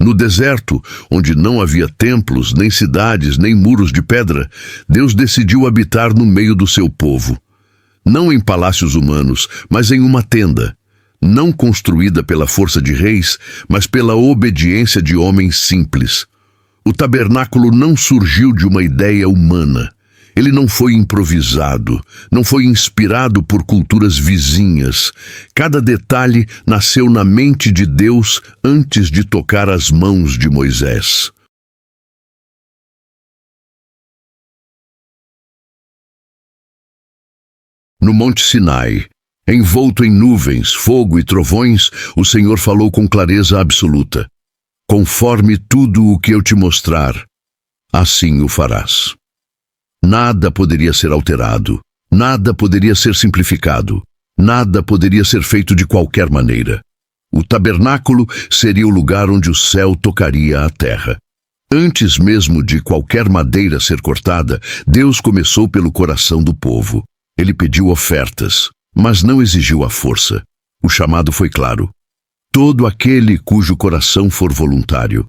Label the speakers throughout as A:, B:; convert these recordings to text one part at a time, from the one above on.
A: No deserto, onde não havia templos, nem cidades, nem muros de pedra, Deus decidiu habitar no meio do seu povo. Não em palácios humanos, mas em uma tenda, não construída pela força de reis, mas pela obediência de homens simples. O tabernáculo não surgiu de uma ideia humana. Ele não foi improvisado, não foi inspirado por culturas vizinhas. Cada detalhe nasceu na mente de Deus antes de tocar as mãos de Moisés. No Monte Sinai, envolto em nuvens, fogo e trovões, o Senhor falou com clareza absoluta: conforme tudo o que eu te mostrar, assim o farás. Nada poderia ser alterado, nada poderia ser simplificado, nada poderia ser feito de qualquer maneira. O tabernáculo seria o lugar onde o céu tocaria a terra. Antes mesmo de qualquer madeira ser cortada, Deus começou pelo coração do povo. Ele pediu ofertas, mas não exigiu a força. O chamado foi claro: todo aquele cujo coração for voluntário.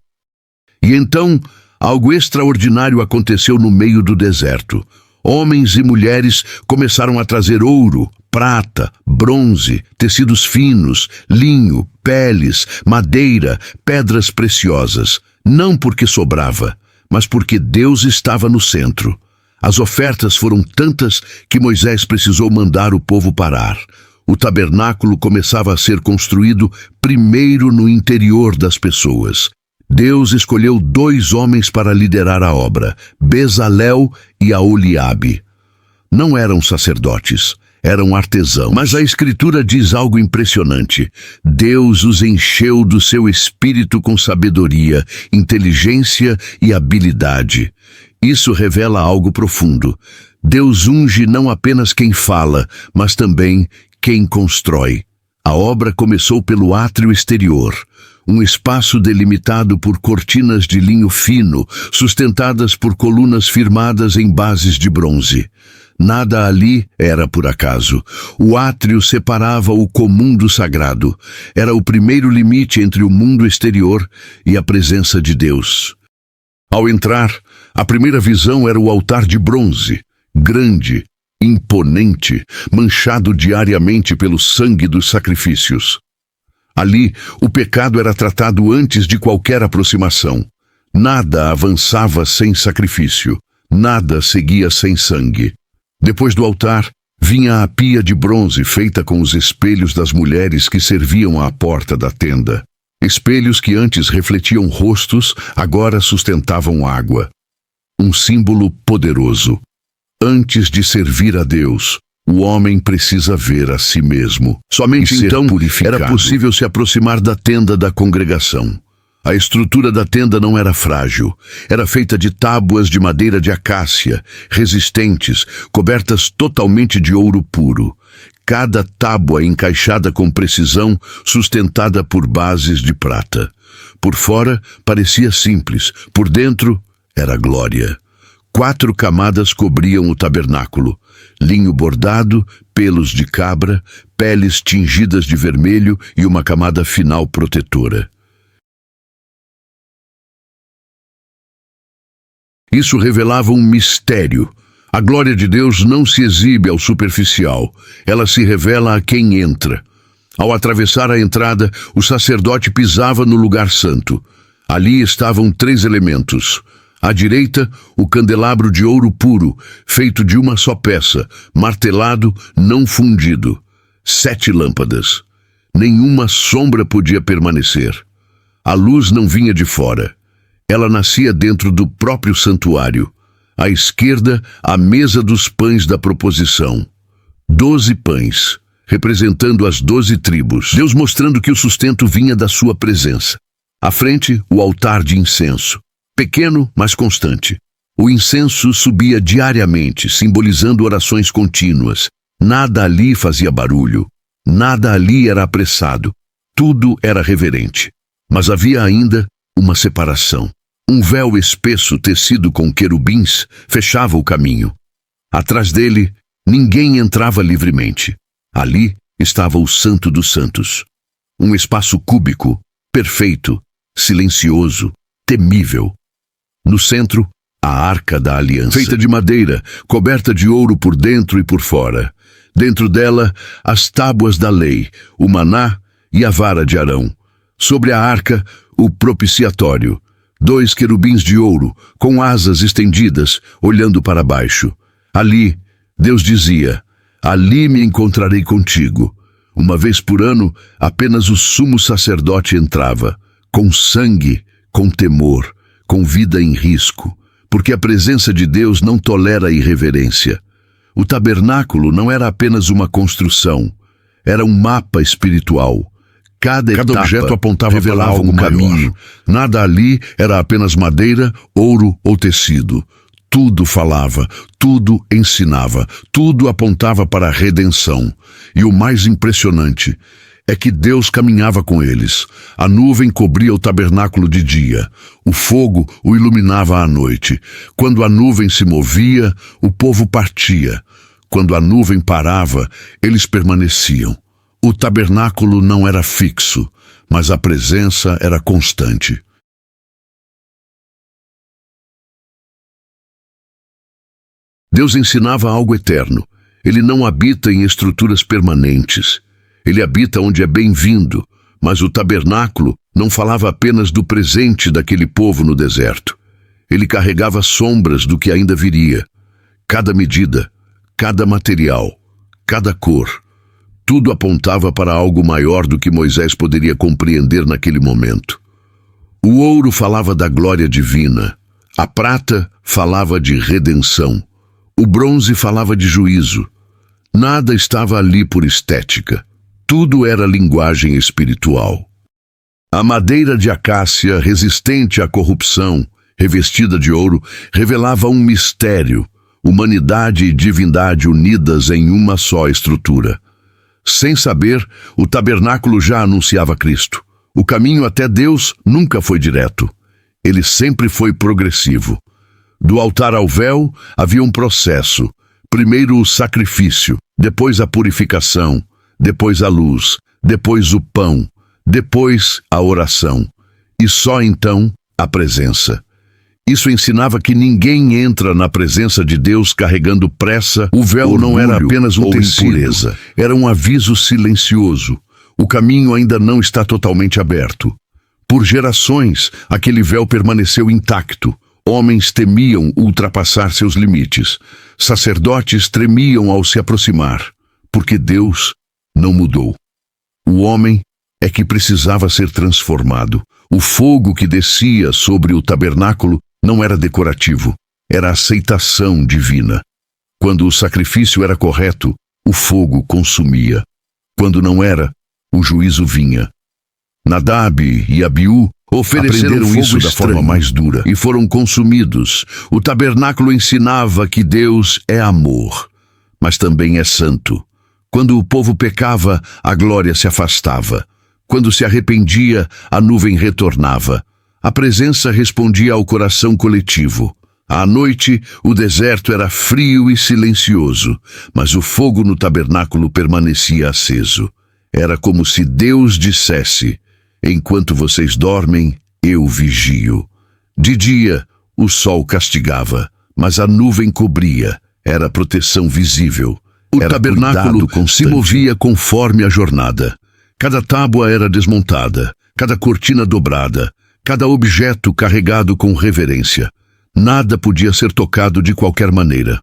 A: E então, algo extraordinário aconteceu no meio do deserto. Homens e mulheres começaram a trazer ouro, prata, bronze, tecidos finos, linho, peles, madeira, pedras preciosas. Não porque sobrava, mas porque Deus estava no centro. As ofertas foram tantas que Moisés precisou mandar o povo parar. O tabernáculo começava a ser construído primeiro no interior das pessoas. Deus escolheu 2 homens para liderar a obra, Bezalel e Aholiabe. Não eram sacerdotes, eram artesãos. Mas a Escritura diz algo impressionante: Deus os encheu do seu espírito com sabedoria, inteligência e habilidade. Isso revela algo profundo. Deus unge não apenas quem fala, mas também quem constrói. A obra começou pelo átrio exterior, um espaço delimitado por cortinas de linho fino, sustentadas por colunas firmadas em bases de bronze. Nada ali era por acaso. O átrio separava o comum do sagrado. Era o primeiro limite entre o mundo exterior e a presença de Deus. Ao entrar, a primeira visão era o altar de bronze, grande, imponente, manchado diariamente pelo sangue dos sacrifícios. Ali, o pecado era tratado antes de qualquer aproximação. Nada avançava sem sacrifício, nada seguia sem sangue. Depois do altar, vinha a pia de bronze feita com os espelhos das mulheres que serviam à porta da tenda. Espelhos que antes refletiam rostos, agora sustentavam água. Um símbolo poderoso. Antes de servir a Deus, o homem precisa ver a si mesmo. Somente então era possível se aproximar da tenda da congregação. A estrutura da tenda não era frágil. Era feita de tábuas de madeira de acácia, resistentes, cobertas totalmente de ouro puro. Cada tábua encaixada com precisão, sustentada por bases de prata. Por fora, parecia simples. Por dentro, era glória. 4 camadas cobriam o tabernáculo: linho bordado, pelos de cabra, peles tingidas de vermelho e uma camada final protetora. Isso revelava um mistério. A glória de Deus não se exibe ao superficial, ela se revela a quem entra. Ao atravessar a entrada, o sacerdote pisava no lugar santo. Ali estavam 3 elementos. À direita, o candelabro de ouro puro, feito de uma só peça, martelado, não fundido. 7 lâmpadas. Nenhuma sombra podia permanecer. A luz não vinha de fora. Ela nascia dentro do próprio santuário. À esquerda, a mesa dos pães da proposição. 12 pães, representando as 12 tribos. Deus mostrando que o sustento vinha da sua presença. À frente, o altar de incenso. Pequeno, mas constante. O incenso subia diariamente, simbolizando orações contínuas. Nada ali fazia barulho. Nada ali era apressado. Tudo era reverente. Mas havia ainda uma separação. Um véu espesso tecido com querubins fechava o caminho. Atrás dele, ninguém entrava livremente. Ali estava o Santo dos Santos. Um espaço cúbico, perfeito, silencioso, temível. No centro, a Arca da Aliança, feita de madeira, coberta de ouro por dentro e por fora. Dentro dela, as tábuas da lei, o maná e a vara de Arão. Sobre a arca, o propiciatório, 2 querubins de ouro, com asas estendidas, olhando para baixo. Ali, Deus dizia: ali me encontrarei contigo. Uma vez por ano, apenas o sumo sacerdote entrava, com sangue, com temor, com vida em risco, porque a presença de Deus não tolera irreverência. O tabernáculo não era apenas uma construção, era um mapa espiritual. Cada objeto apontava para algo um caminho. Nada ali era apenas madeira, ouro ou tecido. Tudo falava, tudo ensinava, tudo apontava para a redenção. E o mais impressionante é que Deus caminhava com eles. A nuvem cobria o tabernáculo de dia. O fogo o iluminava à noite. Quando a nuvem se movia, o povo partia. Quando a nuvem parava, eles permaneciam. O tabernáculo não era fixo, mas a presença era constante. Deus ensinava algo eterno. Ele não habita em estruturas permanentes. Ele habita onde é bem-vindo, mas o tabernáculo não falava apenas do presente daquele povo no deserto. Ele carregava sombras do que ainda viria. Cada medida, cada material, cada cor, tudo apontava para algo maior do que Moisés poderia compreender naquele momento. O ouro falava da glória divina, a prata falava de redenção, o bronze falava de juízo. Nada estava ali por estética. Tudo era linguagem espiritual. A madeira de acácia, resistente à corrupção, revestida de ouro, revelava um mistério, humanidade e divindade unidas em uma só estrutura. Sem saber, o tabernáculo já anunciava Cristo. O caminho até Deus nunca foi direto. Ele sempre foi progressivo. Do altar ao véu havia um processo. Primeiro o sacrifício, depois a purificação, depois a luz, depois o pão, depois a oração. E só então a presença. Isso ensinava que ninguém entra na presença de Deus carregando pressa. O véu não era apenas um tecido, era um aviso silencioso. O caminho ainda não está totalmente aberto. Por gerações, aquele véu permaneceu intacto. Homens temiam ultrapassar seus limites. Sacerdotes tremiam ao se aproximar, porque Deus não mudou. O homem é que precisava ser transformado. O fogo que descia sobre o tabernáculo não era decorativo, era aceitação divina. Quando o sacrifício era correto, o fogo consumia. Quando não era, o juízo vinha. Nadab e Abiú ofereceram isso da forma mais dura e foram consumidos. O tabernáculo ensinava que Deus é amor, mas também é santo. Quando o povo pecava, a glória se afastava. Quando se arrependia, a nuvem retornava. A presença respondia ao coração coletivo. À noite, o deserto era frio e silencioso, mas o fogo no tabernáculo permanecia aceso. Era como se Deus dissesse: enquanto vocês dormem, eu vigio. De dia, o sol castigava, mas a nuvem cobria. Era proteção visível. O tabernáculo se movia conforme a jornada. Cada tábua era desmontada, cada cortina dobrada, cada objeto carregado com reverência. Nada podia ser tocado de qualquer maneira.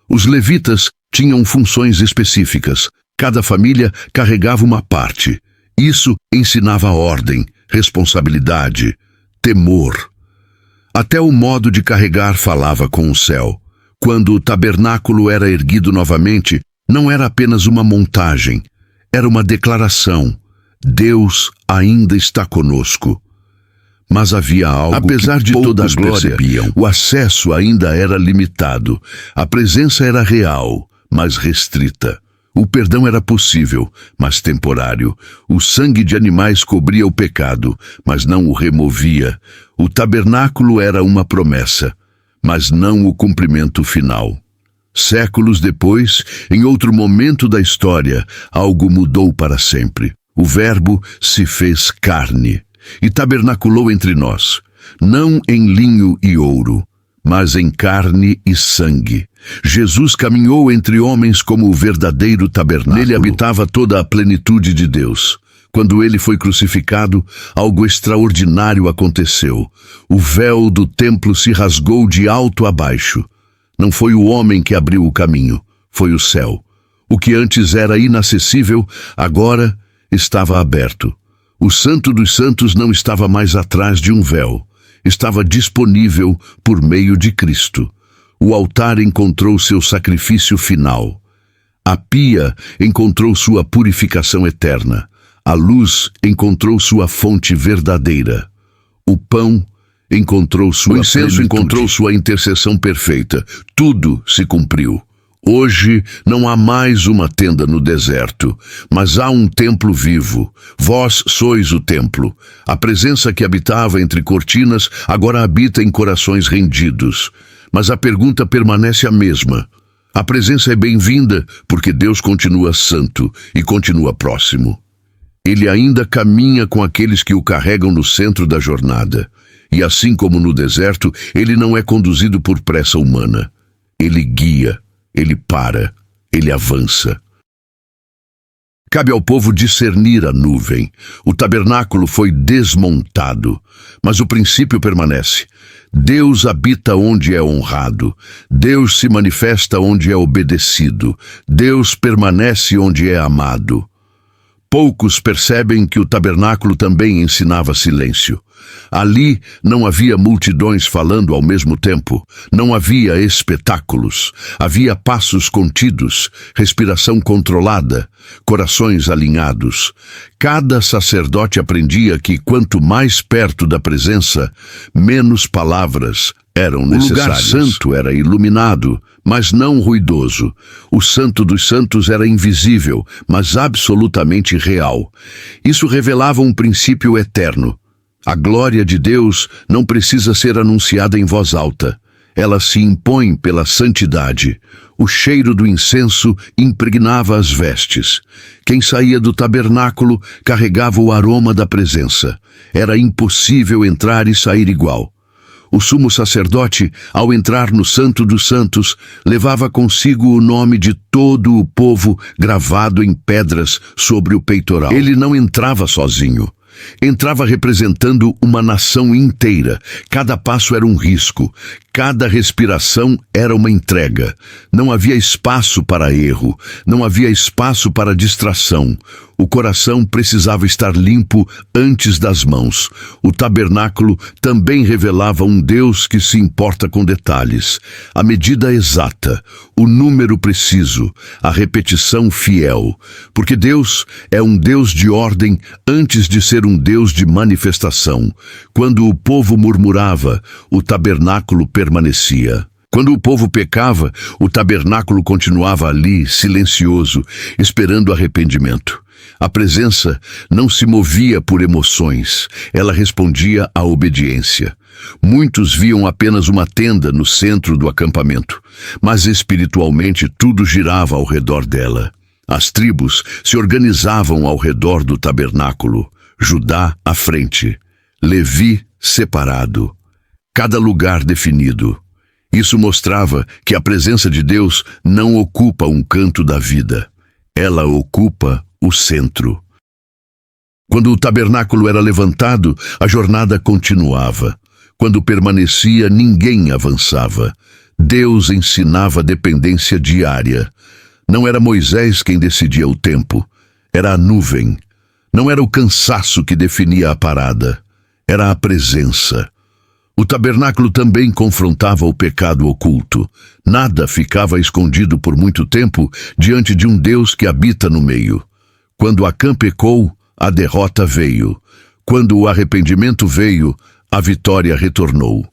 A: Os levitas tinham funções específicas. Cada família carregava uma parte. Isso ensinava ordem, responsabilidade, temor. Até o modo de carregar falava com o céu. Quando o tabernáculo era erguido novamente, não era apenas uma montagem, era uma declaração. Deus ainda está conosco. Mas havia algo apesar de toda a glória, o acesso ainda era limitado. A presença era real, mas restrita. O perdão era possível, mas temporário. O sangue de animais cobria o pecado, mas não o removia. O tabernáculo era uma promessa, mas não o cumprimento final. Séculos depois, em outro momento da história, algo mudou para sempre. O Verbo se fez carne. e tabernaculou entre nós, não em linho e ouro, mas em carne e sangue. Jesus caminhou entre homens como o verdadeiro tabernáculo. Nele habitava toda a plenitude de Deus. Quando ele foi crucificado, algo extraordinário aconteceu. O véu do templo se rasgou de alto a baixo. Não foi o homem que abriu o caminho, foi o céu. O que antes era inacessível, agora estava aberto. O Santo dos Santos não estava mais atrás de um véu. Estava disponível por meio de Cristo. O altar encontrou seu sacrifício final. A pia encontrou sua purificação eterna. A luz encontrou sua fonte verdadeira. O pão encontrou sua plenitude. O incenso encontrou sua intercessão perfeita. Tudo se cumpriu. Hoje não há mais uma tenda no deserto, mas há um templo vivo. Vós sois o templo. A presença que habitava entre cortinas agora habita em corações rendidos. Mas a pergunta permanece a mesma. A presença é bem-vinda porque Deus continua santo e continua próximo. Ele ainda caminha com aqueles que o carregam no centro da jornada. E assim como no deserto, ele não é conduzido por pressa humana. Ele guia. Ele para, ele avança. Cabe ao povo discernir a nuvem. O tabernáculo foi desmontado, mas o princípio permanece. Deus habita onde é honrado. Deus se manifesta onde é obedecido. Deus permanece onde é amado. Poucos percebem que o tabernáculo também ensinava silêncio. Ali não havia multidões falando ao mesmo tempo, não havia espetáculos, havia passos contidos, respiração controlada, corações alinhados. Cada sacerdote aprendia que quanto mais perto da presença, menos palavras eram necessárias. O lugar santo era iluminado, mas não ruidoso. O Santo dos Santos era invisível, mas absolutamente real. Isso revelava um princípio eterno. A glória de Deus não precisa ser anunciada em voz alta. Ela se impõe pela santidade. O cheiro do incenso impregnava as vestes. Quem saía do tabernáculo carregava o aroma da presença. Era impossível entrar e sair igual. O sumo sacerdote, ao entrar no Santo dos Santos, levava consigo o nome de todo o povo gravado em pedras sobre o peitoral. Ele não entrava sozinho. Entrava representando uma nação inteira. Cada passo era um risco. Cada respiração era uma entrega. Não havia espaço para erro. Não havia espaço para distração. O coração precisava estar limpo antes das mãos. O tabernáculo também revelava um Deus que se importa com detalhes. A medida exata, o número preciso, a repetição fiel. Porque Deus é um Deus de ordem antes de ser um Deus de manifestação. Quando o povo murmurava, o tabernáculo permanecia. Quando o povo pecava, o tabernáculo continuava ali, silencioso, esperando arrependimento. A presença não se movia por emoções, ela respondia à obediência. Muitos viam apenas uma tenda no centro do acampamento, mas espiritualmente tudo girava ao redor dela. As tribos se organizavam ao redor do tabernáculo, Judá à frente, Levi separado, cada lugar definido. Isso mostrava que a presença de Deus não ocupa um canto da vida, ela ocupa o centro. Quando o tabernáculo era levantado, a jornada continuava. Quando permanecia, ninguém avançava. Deus ensinava dependência diária. Não era Moisés quem decidia o tempo, era a nuvem. Não era o cansaço que definia a parada, era a presença. O tabernáculo também confrontava o pecado oculto. Nada ficava escondido por muito tempo diante de um Deus que habita no meio. Quando Acã pecou, a derrota veio. Quando o arrependimento veio, a vitória retornou.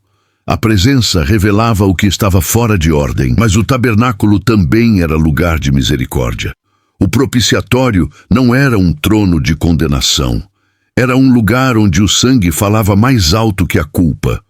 A: A presença revelava o que estava fora de ordem, mas o tabernáculo também era lugar de misericórdia. O propiciatório não era um trono de condenação. Era um lugar onde o sangue falava mais alto que a culpa.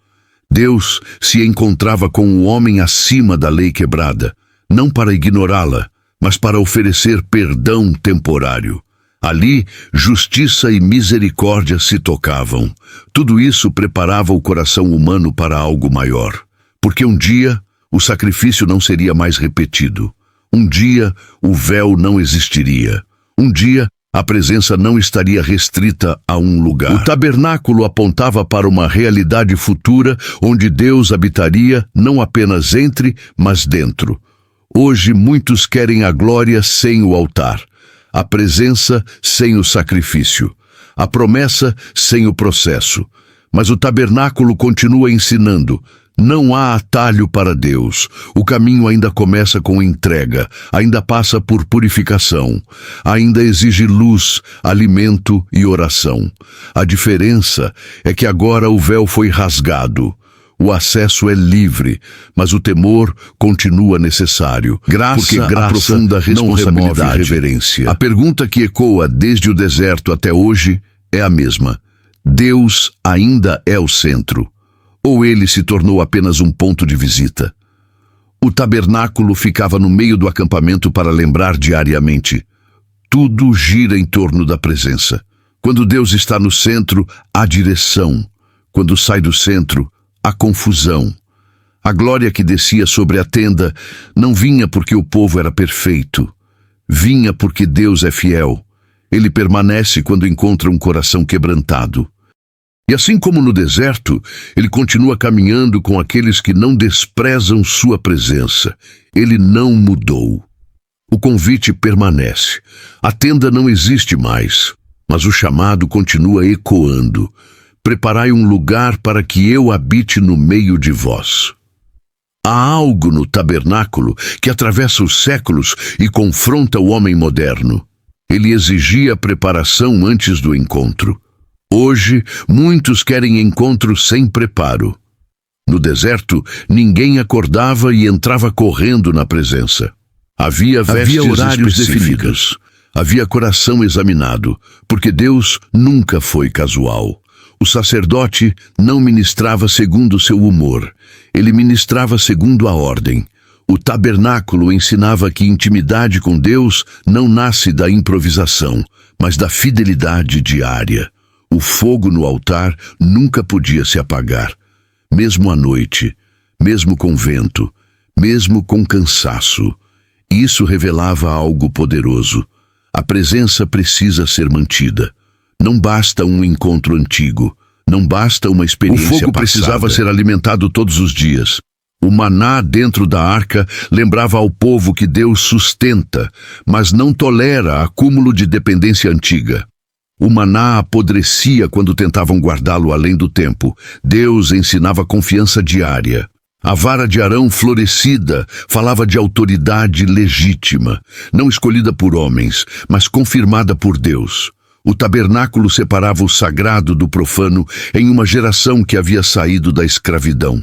A: Deus se encontrava com o homem acima da lei quebrada, não para ignorá-la, mas para oferecer perdão temporário. Ali, justiça e misericórdia se tocavam. Tudo isso preparava o coração humano para algo maior. Porque um dia, o sacrifício não seria mais repetido. Um dia, o véu não existiria. Um dia, a presença não estaria restrita a um lugar. O tabernáculo apontava para uma realidade futura onde Deus habitaria não apenas entre, mas dentro. Hoje, muitos querem a glória sem o altar, a presença sem o sacrifício, a promessa sem o processo. Mas o tabernáculo continua ensinando: não há atalho para Deus. O caminho ainda começa com entrega, ainda passa por purificação, ainda exige luz, alimento e oração. A diferença é que agora o véu foi rasgado. O acesso é livre, mas o temor continua necessário. Porque graça aprofunda a responsabilidade e reverência. A pergunta que ecoa desde o deserto até hoje é a mesma: Deus ainda é o centro? Ou ele se tornou apenas um ponto de visita? O tabernáculo ficava no meio do acampamento para lembrar diariamente: tudo gira em torno da presença. Quando Deus está no centro, há direção. Quando sai do centro, há confusão. A glória que descia sobre a tenda não vinha porque o povo era perfeito. Vinha porque Deus é fiel. Ele permanece quando encontra um coração quebrantado. E assim como no deserto, ele continua caminhando com aqueles que não desprezam sua presença. Ele não mudou. O convite permanece. A tenda não existe mais, mas o chamado continua ecoando: preparai um lugar para que eu habite no meio de vós. Há algo no tabernáculo que atravessa os séculos e confronta o homem moderno. Ele exigia preparação antes do encontro. Hoje, muitos querem encontros sem preparo. No deserto, ninguém acordava e entrava correndo na presença. Havia horários definidos. Havia coração examinado, porque Deus nunca foi casual. O sacerdote não ministrava segundo seu humor. Ele ministrava segundo a ordem. O tabernáculo ensinava que intimidade com Deus não nasce da improvisação, mas da fidelidade diária. O fogo no altar nunca podia se apagar, mesmo à noite, mesmo com vento, mesmo com cansaço. Isso revelava algo poderoso. A presença precisa ser mantida. Não basta um encontro antigo, não basta uma experiência passada. O fogo precisava ser alimentado todos os dias. O maná dentro da arca lembrava ao povo que Deus sustenta, mas não tolera acúmulo de dependência antiga. O maná apodrecia quando tentavam guardá-lo além do tempo. Deus ensinava confiança diária. A vara de Arão florescida falava de autoridade legítima, não escolhida por homens, mas confirmada por Deus. O tabernáculo separava o sagrado do profano em uma geração que havia saído da escravidão.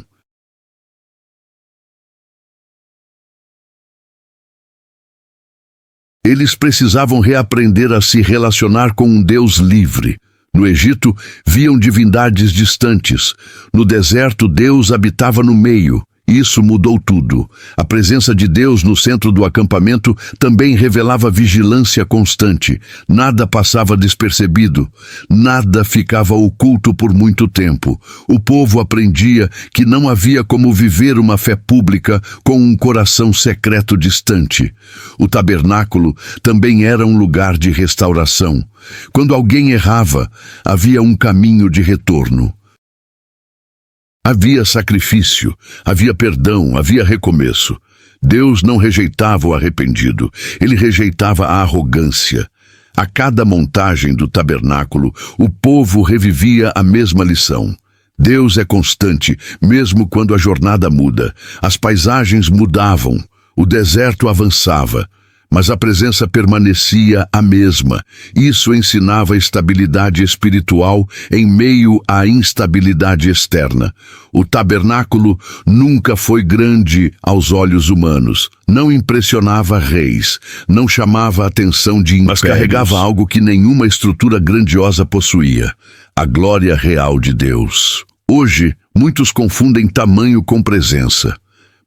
A: Eles precisavam reaprender a se relacionar com um Deus livre. No Egito, viam divindades distantes. No deserto, Deus habitava no meio. Isso mudou tudo. A presença de Deus no centro do acampamento também revelava vigilância constante. Nada passava despercebido. Nada ficava oculto por muito tempo. O povo aprendia que não havia como viver uma fé pública com um coração secreto distante. O tabernáculo também era um lugar de restauração. Quando alguém errava, havia um caminho de retorno. Havia sacrifício, havia perdão, havia recomeço. Deus não rejeitava o arrependido, ele rejeitava a arrogância. A cada montagem do tabernáculo, o povo revivia a mesma lição. Deus é constante, mesmo quando a jornada muda. As paisagens mudavam, o deserto avançava, mas a presença permanecia a mesma. Isso ensinava estabilidade espiritual em meio à instabilidade externa. O tabernáculo nunca foi grande aos olhos humanos, não impressionava reis, não chamava a atenção de impérios, mas carregava algo que nenhuma estrutura grandiosa possuía: a glória real de Deus. Hoje, muitos confundem tamanho com presença.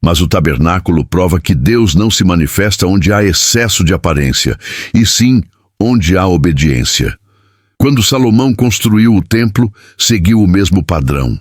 A: Mas o tabernáculo prova que Deus não se manifesta onde há excesso de aparência, e sim onde há obediência. Quando Salomão construiu o templo, seguiu o mesmo padrão.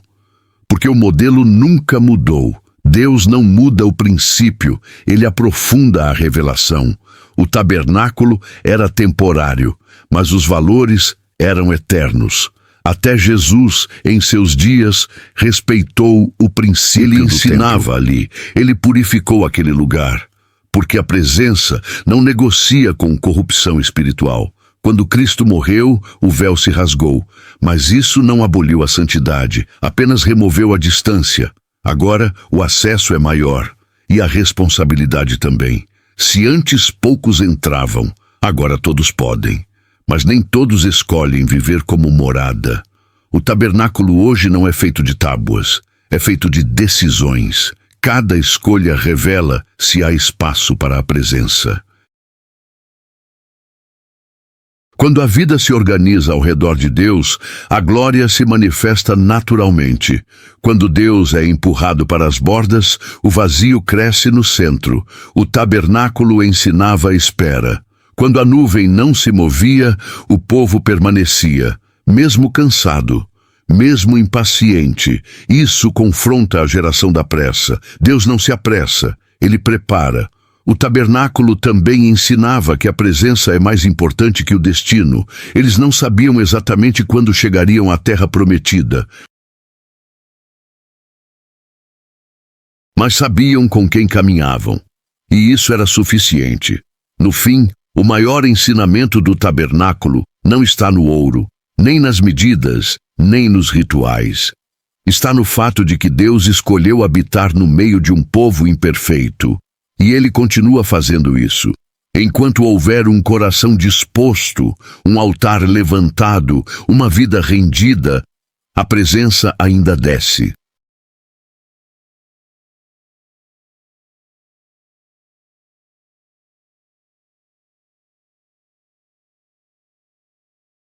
A: Porque o modelo nunca mudou. Deus não muda o princípio, ele aprofunda a revelação. O tabernáculo era temporário, mas os valores eram eternos. Até Jesus, em seus dias, respeitou o princípio do templo. Ele ensinava ali, ele purificou aquele lugar, porque a presença não negocia com corrupção espiritual. Quando Cristo morreu, o véu se rasgou, mas isso não aboliu a santidade, apenas removeu a distância. Agora, o acesso é maior, e a responsabilidade também. Se antes poucos entravam, agora todos podem. Mas nem todos escolhem viver como morada. O tabernáculo hoje não é feito de tábuas, é feito de decisões. Cada escolha revela se há espaço para a presença. Quando a vida se organiza ao redor de Deus, a glória se manifesta naturalmente. Quando Deus é empurrado para as bordas, o vazio cresce no centro. O tabernáculo ensinava a espera. Quando a nuvem não se movia, o povo permanecia, mesmo cansado, mesmo impaciente. Isso confronta a geração da pressa. Deus não se apressa, ele prepara. O tabernáculo também ensinava que a presença é mais importante que o destino. Eles não sabiam exatamente quando chegariam à terra prometida, mas sabiam com quem caminhavam. E isso era suficiente. No fim, o maior ensinamento do tabernáculo não está no ouro, nem nas medidas, nem nos rituais. Está no fato de que Deus escolheu habitar no meio de um povo imperfeito. E ele continua fazendo isso. Enquanto houver um coração disposto, um altar levantado, uma vida rendida, a presença ainda desce.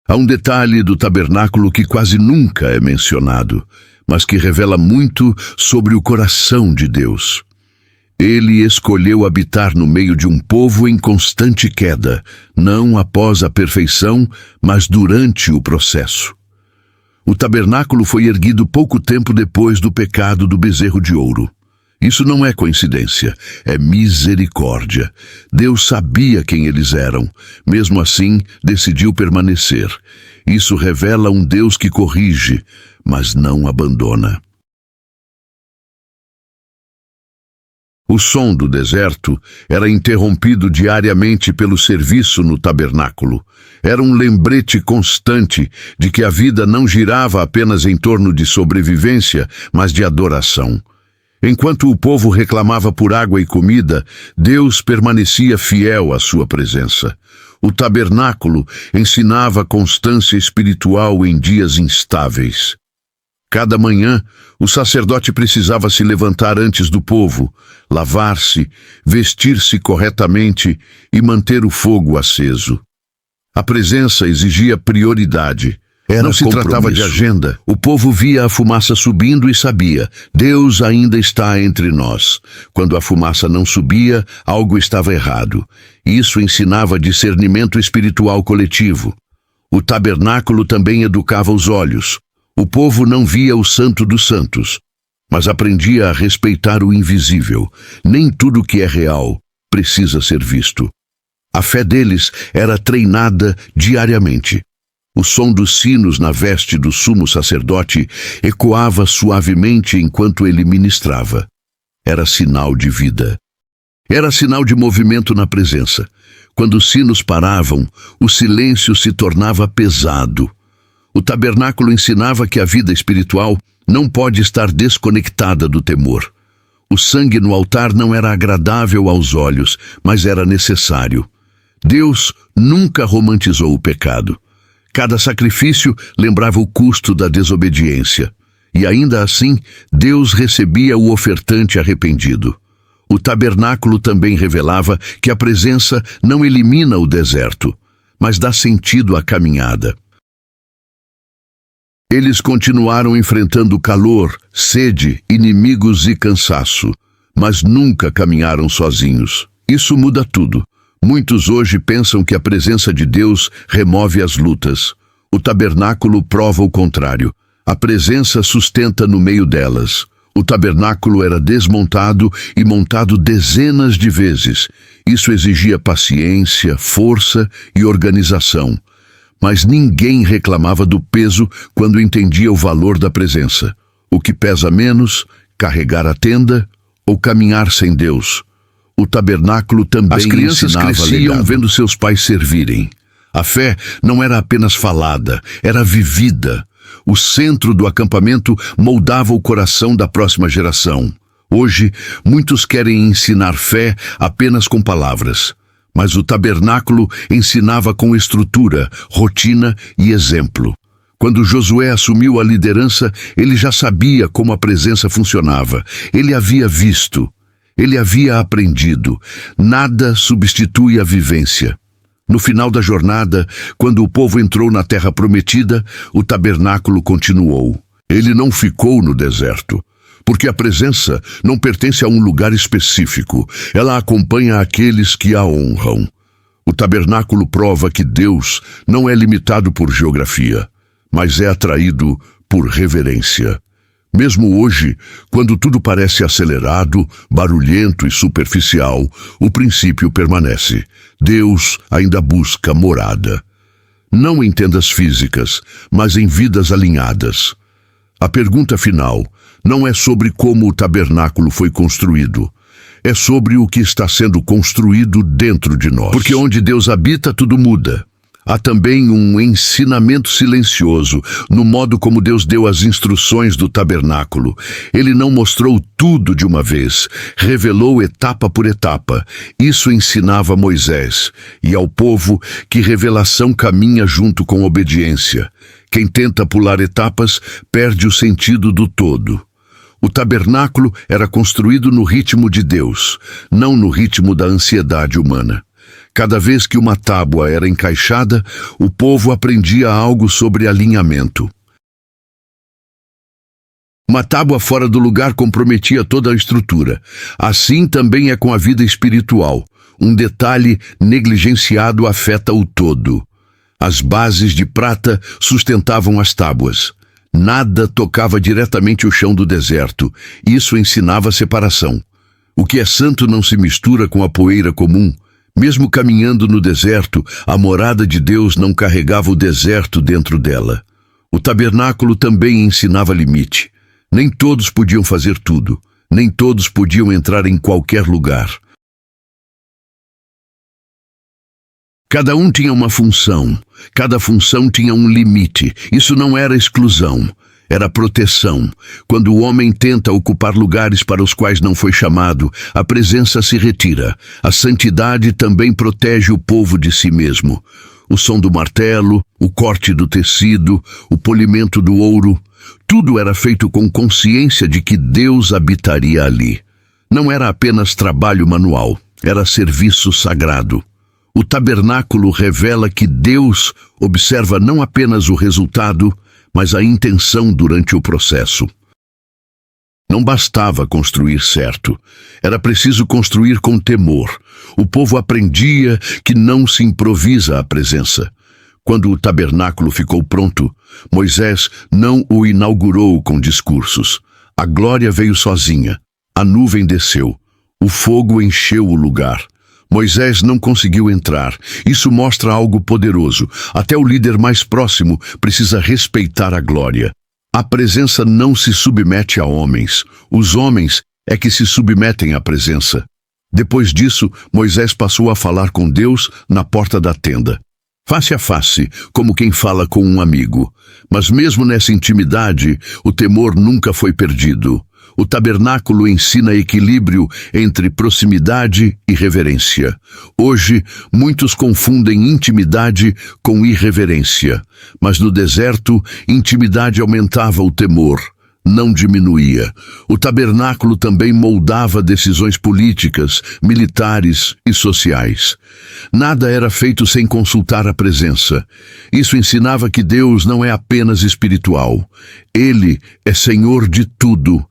A: Há um detalhe do tabernáculo que quase nunca é mencionado, mas que revela muito sobre o coração de Deus. Ele escolheu habitar no meio de um povo em constante queda, não após a perfeição, mas durante o processo. O tabernáculo foi erguido pouco tempo depois do pecado do bezerro de ouro. Isso não é coincidência, é misericórdia. Deus sabia quem eles eram, mesmo assim decidiu permanecer. Isso revela um Deus que corrige, mas não abandona. O som do deserto era interrompido diariamente pelo serviço no tabernáculo. Era um lembrete constante de que a vida não girava apenas em torno de sobrevivência, mas de adoração. Enquanto o povo reclamava por água e comida, Deus permanecia fiel à sua presença. O tabernáculo ensinava constância espiritual em dias instáveis. Cada manhã, o sacerdote precisava se levantar antes do povo, lavar-se, vestir-se corretamente e manter o fogo aceso. A presença exigia prioridade. Não se tratava de agenda. O povo via a fumaça subindo e sabia, Deus ainda está entre nós. Quando a fumaça não subia, algo estava errado. Isso ensinava discernimento espiritual coletivo. O tabernáculo também educava os olhos. O povo não via o Santo dos Santos, mas aprendia a respeitar o invisível. Nem tudo que é real precisa ser visto. A fé deles era treinada diariamente. O som dos sinos na veste do sumo sacerdote ecoava suavemente enquanto ele ministrava. Era sinal de vida. Era sinal de movimento na presença. Quando os sinos paravam, o silêncio se tornava pesado. O tabernáculo ensinava que a vida espiritual não pode estar desconectada do temor. O sangue no altar não era agradável aos olhos, mas era necessário. Deus nunca romantizou o pecado. Cada sacrifício lembrava o custo da desobediência. E ainda assim, Deus recebia o ofertante arrependido. O tabernáculo também revelava que a presença não elimina o deserto, mas dá sentido à caminhada. Eles continuaram enfrentando calor, sede, inimigos e cansaço, mas nunca caminharam sozinhos. Isso muda tudo, Muitos hoje pensam que a presença de Deus remove as lutas. O tabernáculo prova o contrário. A presença sustenta no meio delas. O tabernáculo era desmontado e montado dezenas de vezes. Isso exigia paciência, força e organização. Mas ninguém reclamava do peso quando entendia o valor da presença. O que pesa menos, carregar a tenda ou caminhar sem Deus. O tabernáculo também
B: As crianças
A: cresciam vendo seus pais servirem. A fé não era apenas falada, era vivida. O centro do acampamento moldava o coração da próxima geração. Hoje, muitos querem ensinar fé apenas com palavras. Mas o tabernáculo ensinava com estrutura, rotina e exemplo. Quando Josué assumiu a liderança, ele já sabia como a presença funcionava. Ele havia visto. Ele havia aprendido. Nada substitui a vivência. No final da jornada, quando o povo entrou na terra prometida, o tabernáculo continuou. Ele não ficou no deserto, porque a presença não pertence a um lugar específico. Ela acompanha aqueles que a honram. O tabernáculo prova que Deus não é limitado por geografia, mas é atraído por reverência. Mesmo hoje, quando tudo parece acelerado, barulhento e superficial, o princípio permanece. Deus ainda busca morada. Não em tendas físicas, mas em vidas alinhadas. A pergunta final não é sobre como o tabernáculo foi construído. É sobre o que está sendo construído dentro de nós. Porque onde Deus habita, tudo muda. Há também um ensinamento silencioso no modo como Deus deu as instruções do tabernáculo. Ele não mostrou tudo de uma vez, revelou etapa por etapa. Isso ensinava a Moisés e ao povo que revelação caminha junto com obediência. Quem tenta pular etapas perde o sentido do todo. O tabernáculo era construído no ritmo de Deus, não no ritmo da ansiedade humana. Cada vez que uma tábua era encaixada, o povo aprendia algo sobre alinhamento. Uma tábua fora do lugar comprometia toda a estrutura. Assim também é com a vida espiritual. Um detalhe negligenciado afeta o todo. As bases de prata sustentavam as tábuas. Nada tocava diretamente o chão do deserto. Isso ensinava separação. O que é santo não se mistura com a poeira comum. Mesmo caminhando no deserto, a morada de Deus não carregava o deserto dentro dela. O tabernáculo também ensinava limite. Nem todos podiam fazer tudo. Nem todos podiam entrar em qualquer lugar. Cada um tinha uma função. Cada função tinha um limite. Isso não era exclusão. Era proteção. Quando o homem tenta ocupar lugares para os quais não foi chamado, a presença se retira. A santidade também protege o povo de si mesmo. O som do martelo, o corte do tecido, o polimento do ouro, tudo era feito com consciência de que Deus habitaria ali. Não era apenas trabalho manual, era serviço sagrado. O tabernáculo revela que Deus observa não apenas o resultado, mas a intenção durante o processo. Não bastava construir certo, era preciso construir com temor. O povo aprendia que não se improvisa a presença. Quando o tabernáculo ficou pronto, Moisés não o inaugurou com discursos. A glória veio sozinha, a nuvem desceu, o fogo encheu o lugar. Moisés não conseguiu entrar. Isso mostra algo poderoso. Até o líder mais próximo precisa respeitar a glória. A presença não se submete a homens. Os homens é que se submetem à presença. Depois disso, Moisés passou a falar com Deus na porta da tenda. Face a face, como quem fala com um amigo. Mas mesmo nessa intimidade, o temor nunca foi perdido. O tabernáculo ensina equilíbrio entre proximidade e reverência. Hoje, muitos confundem intimidade com irreverência. Mas no deserto, intimidade aumentava o temor, não diminuía. O tabernáculo também moldava decisões políticas, militares e sociais. Nada era feito sem consultar a presença. Isso ensinava que Deus não é apenas espiritual. Ele é Senhor de tudo.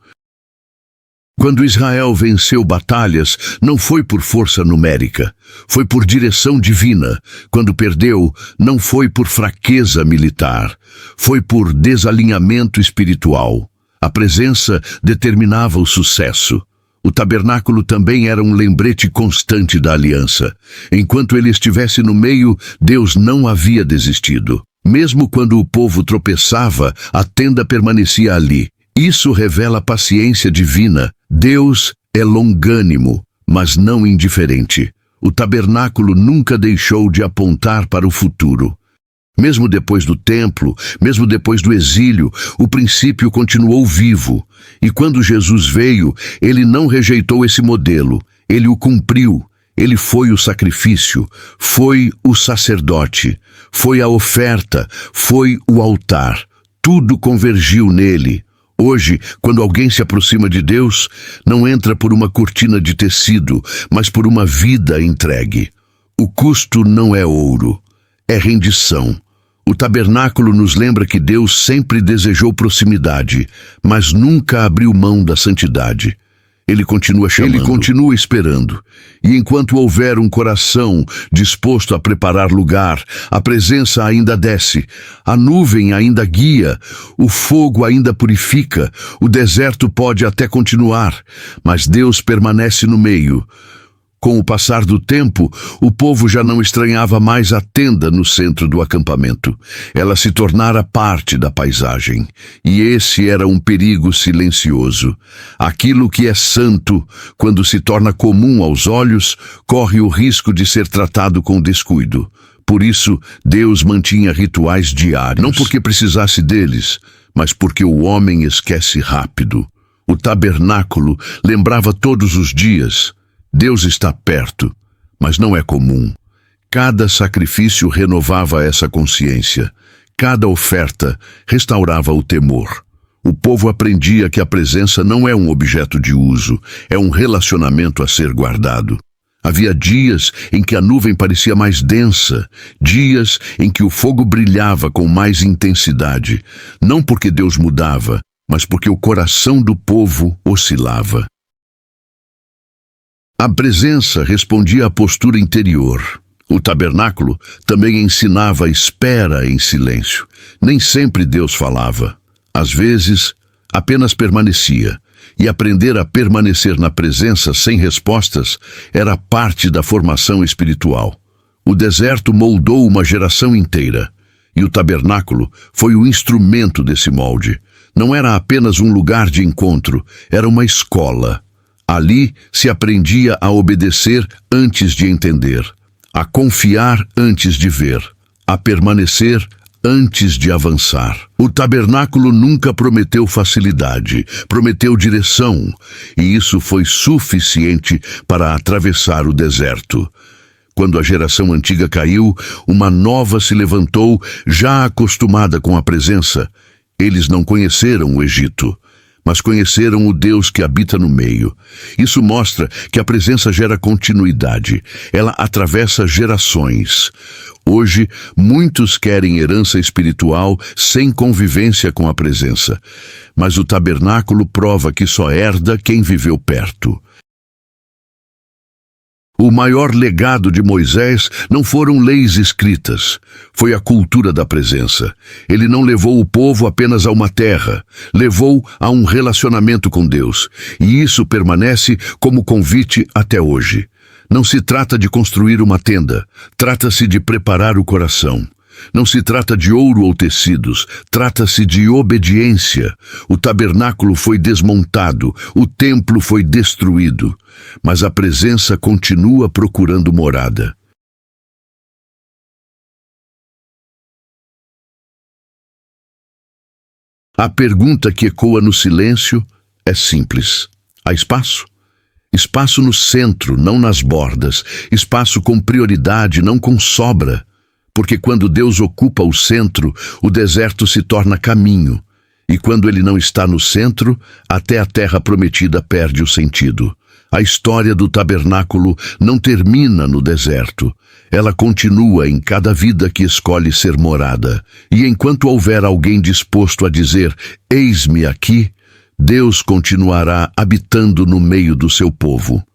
A: Quando Israel venceu batalhas, não foi por força numérica, foi por direção divina. Quando perdeu, não foi por fraqueza militar, foi por desalinhamento espiritual. A presença determinava o sucesso. O tabernáculo também era um lembrete constante da aliança. Enquanto ele estivesse no meio, Deus não havia desistido. Mesmo quando o povo tropeçava, a tenda permanecia ali. Isso revela a paciência divina. Deus é longânimo, mas não indiferente. O tabernáculo nunca deixou de apontar para o futuro. Mesmo depois do templo, mesmo depois do exílio, o princípio continuou vivo. E quando Jesus veio, ele não rejeitou esse modelo, ele o cumpriu. Ele foi o sacrifício, foi o sacerdote, foi a oferta, foi o altar. Tudo convergiu nele. Hoje, quando alguém se aproxima de Deus, não entra por uma cortina de tecido, mas por uma vida entregue. O custo não é ouro, é rendição. O tabernáculo nos lembra que Deus sempre desejou proximidade, mas nunca abriu mão da santidade. Ele continua chamando. Ele continua esperando. E enquanto houver um coração disposto a preparar lugar, a presença ainda desce, a nuvem ainda guia, o fogo ainda purifica, o deserto pode até continuar, mas Deus permanece no meio. Com o passar do tempo, o povo já não estranhava mais a tenda no centro do acampamento. Ela se tornara parte da paisagem. E esse era um perigo silencioso. Aquilo que é santo, quando se torna comum aos olhos, corre o risco de ser tratado com descuido. Por isso, Deus mantinha rituais diários. Não porque precisasse deles, mas porque o homem esquece rápido. O tabernáculo lembrava todos os dias: Deus está perto, mas não é comum. Cada sacrifício renovava essa consciência. Cada oferta restaurava o temor. O povo aprendia que a presença não é um objeto de uso, é um relacionamento a ser guardado. Havia dias em que a nuvem parecia mais densa, dias em que o fogo brilhava com mais intensidade, não porque Deus mudava, mas porque o coração do povo oscilava. A presença respondia à postura interior. O tabernáculo também ensinava a espera em silêncio. Nem sempre Deus falava. Às vezes, apenas permanecia. E aprender a permanecer na presença sem respostas era parte da formação espiritual. O deserto moldou uma geração inteira. E o tabernáculo foi o instrumento desse molde. Não era apenas um lugar de encontro, era uma escola. Ali se aprendia a obedecer antes de entender, a confiar antes de ver, a permanecer antes de avançar. O tabernáculo nunca prometeu facilidade, prometeu direção, e isso foi suficiente para atravessar o deserto. Quando a geração antiga caiu, uma nova se levantou, já acostumada com a presença. Eles não conheceram o Egito, mas conheceram o Deus que habita no meio. Isso mostra que a presença gera continuidade. Ela atravessa gerações. Hoje, muitos querem herança espiritual sem convivência com a presença. Mas o tabernáculo prova que só herda quem viveu perto. O maior legado de Moisés não foram leis escritas, foi a cultura da presença. Ele não levou o povo apenas a uma terra, levou a um relacionamento com Deus. E isso permanece como convite até hoje. Não se trata de construir uma tenda, trata-se de preparar o coração. Não se trata de ouro ou tecidos, trata-se de obediência. O tabernáculo foi desmontado, o templo foi destruído, mas a presença continua procurando morada. A pergunta que ecoa no silêncio é simples: há espaço? Espaço no centro, não nas bordas. Espaço com prioridade, não com sobra. Porque quando Deus ocupa o centro, o deserto se torna caminho. E quando ele não está no centro, até a terra prometida perde o sentido. A história do tabernáculo não termina no deserto. Ela continua em cada vida que escolhe ser morada. E enquanto houver alguém disposto a dizer: "Eis-me aqui", Deus continuará habitando no meio do seu povo.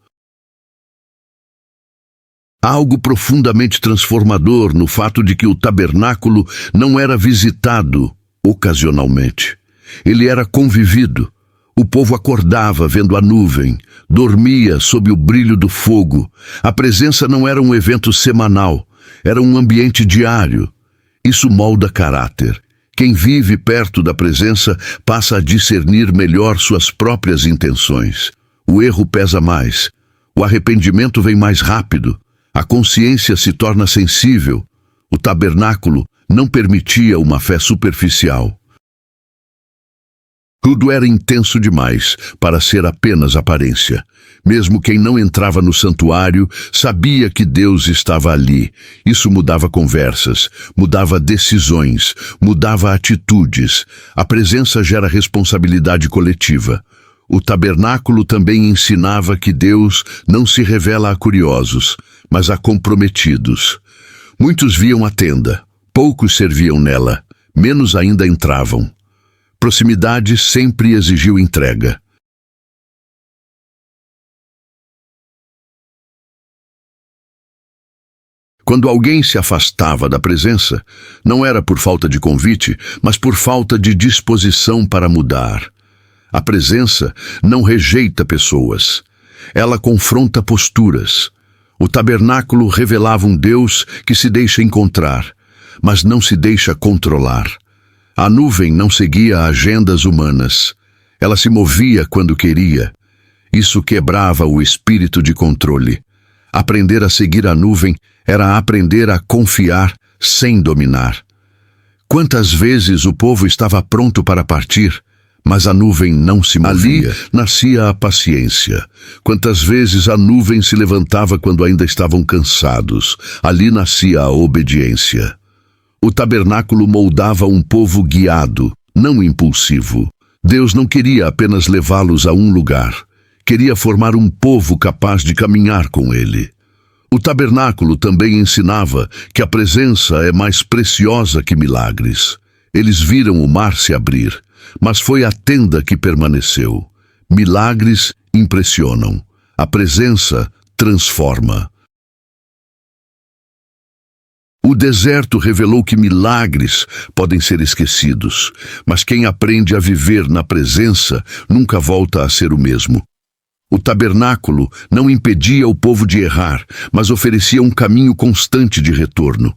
A: Há algo profundamente transformador no fato de que o tabernáculo não era visitado ocasionalmente. Ele era convivido. O povo acordava vendo a nuvem, dormia sob o brilho do fogo. A presença não era um evento semanal, era um ambiente diário. Isso molda caráter. Quem vive perto da presença passa a discernir melhor suas próprias intenções. O erro pesa mais. O arrependimento vem mais rápido. A consciência se torna sensível. O tabernáculo não permitia uma fé superficial. Tudo era intenso demais para ser apenas aparência. Mesmo quem não entrava no santuário sabia que Deus estava ali. Isso mudava conversas, mudava decisões, mudava atitudes. A presença gera responsabilidade coletiva. O tabernáculo também ensinava que Deus não se revela a curiosos, mas a comprometidos. Muitos viam a tenda, poucos serviam nela, menos ainda entravam. Proximidade sempre exigiu entrega. Quando alguém se afastava da presença, não era por falta de convite, mas por falta de disposição para mudar. A presença não rejeita pessoas. Ela confronta posturas. O tabernáculo revelava um Deus que se deixa encontrar, mas não se deixa controlar. A nuvem não seguia agendas humanas. Ela se movia quando queria. Isso quebrava o espírito de controle. Aprender a seguir a nuvem era aprender a confiar sem dominar. Quantas vezes o povo estava pronto para partir, mas a nuvem não se movia. Ali nascia a paciência. Quantas vezes a nuvem se levantava quando ainda estavam cansados. Ali nascia a obediência. O tabernáculo moldava um povo guiado, não impulsivo. Deus não queria apenas levá-los a um lugar. Queria formar um povo capaz de caminhar com ele. O tabernáculo também ensinava que a presença é mais preciosa que milagres. Eles viram o mar se abrir, mas foi a tenda que permaneceu. Milagres impressionam. A presença transforma. O deserto revelou que milagres podem ser esquecidos, mas quem aprende a viver na presença nunca volta a ser o mesmo. O tabernáculo não impedia o povo de errar, mas oferecia um caminho constante de retorno.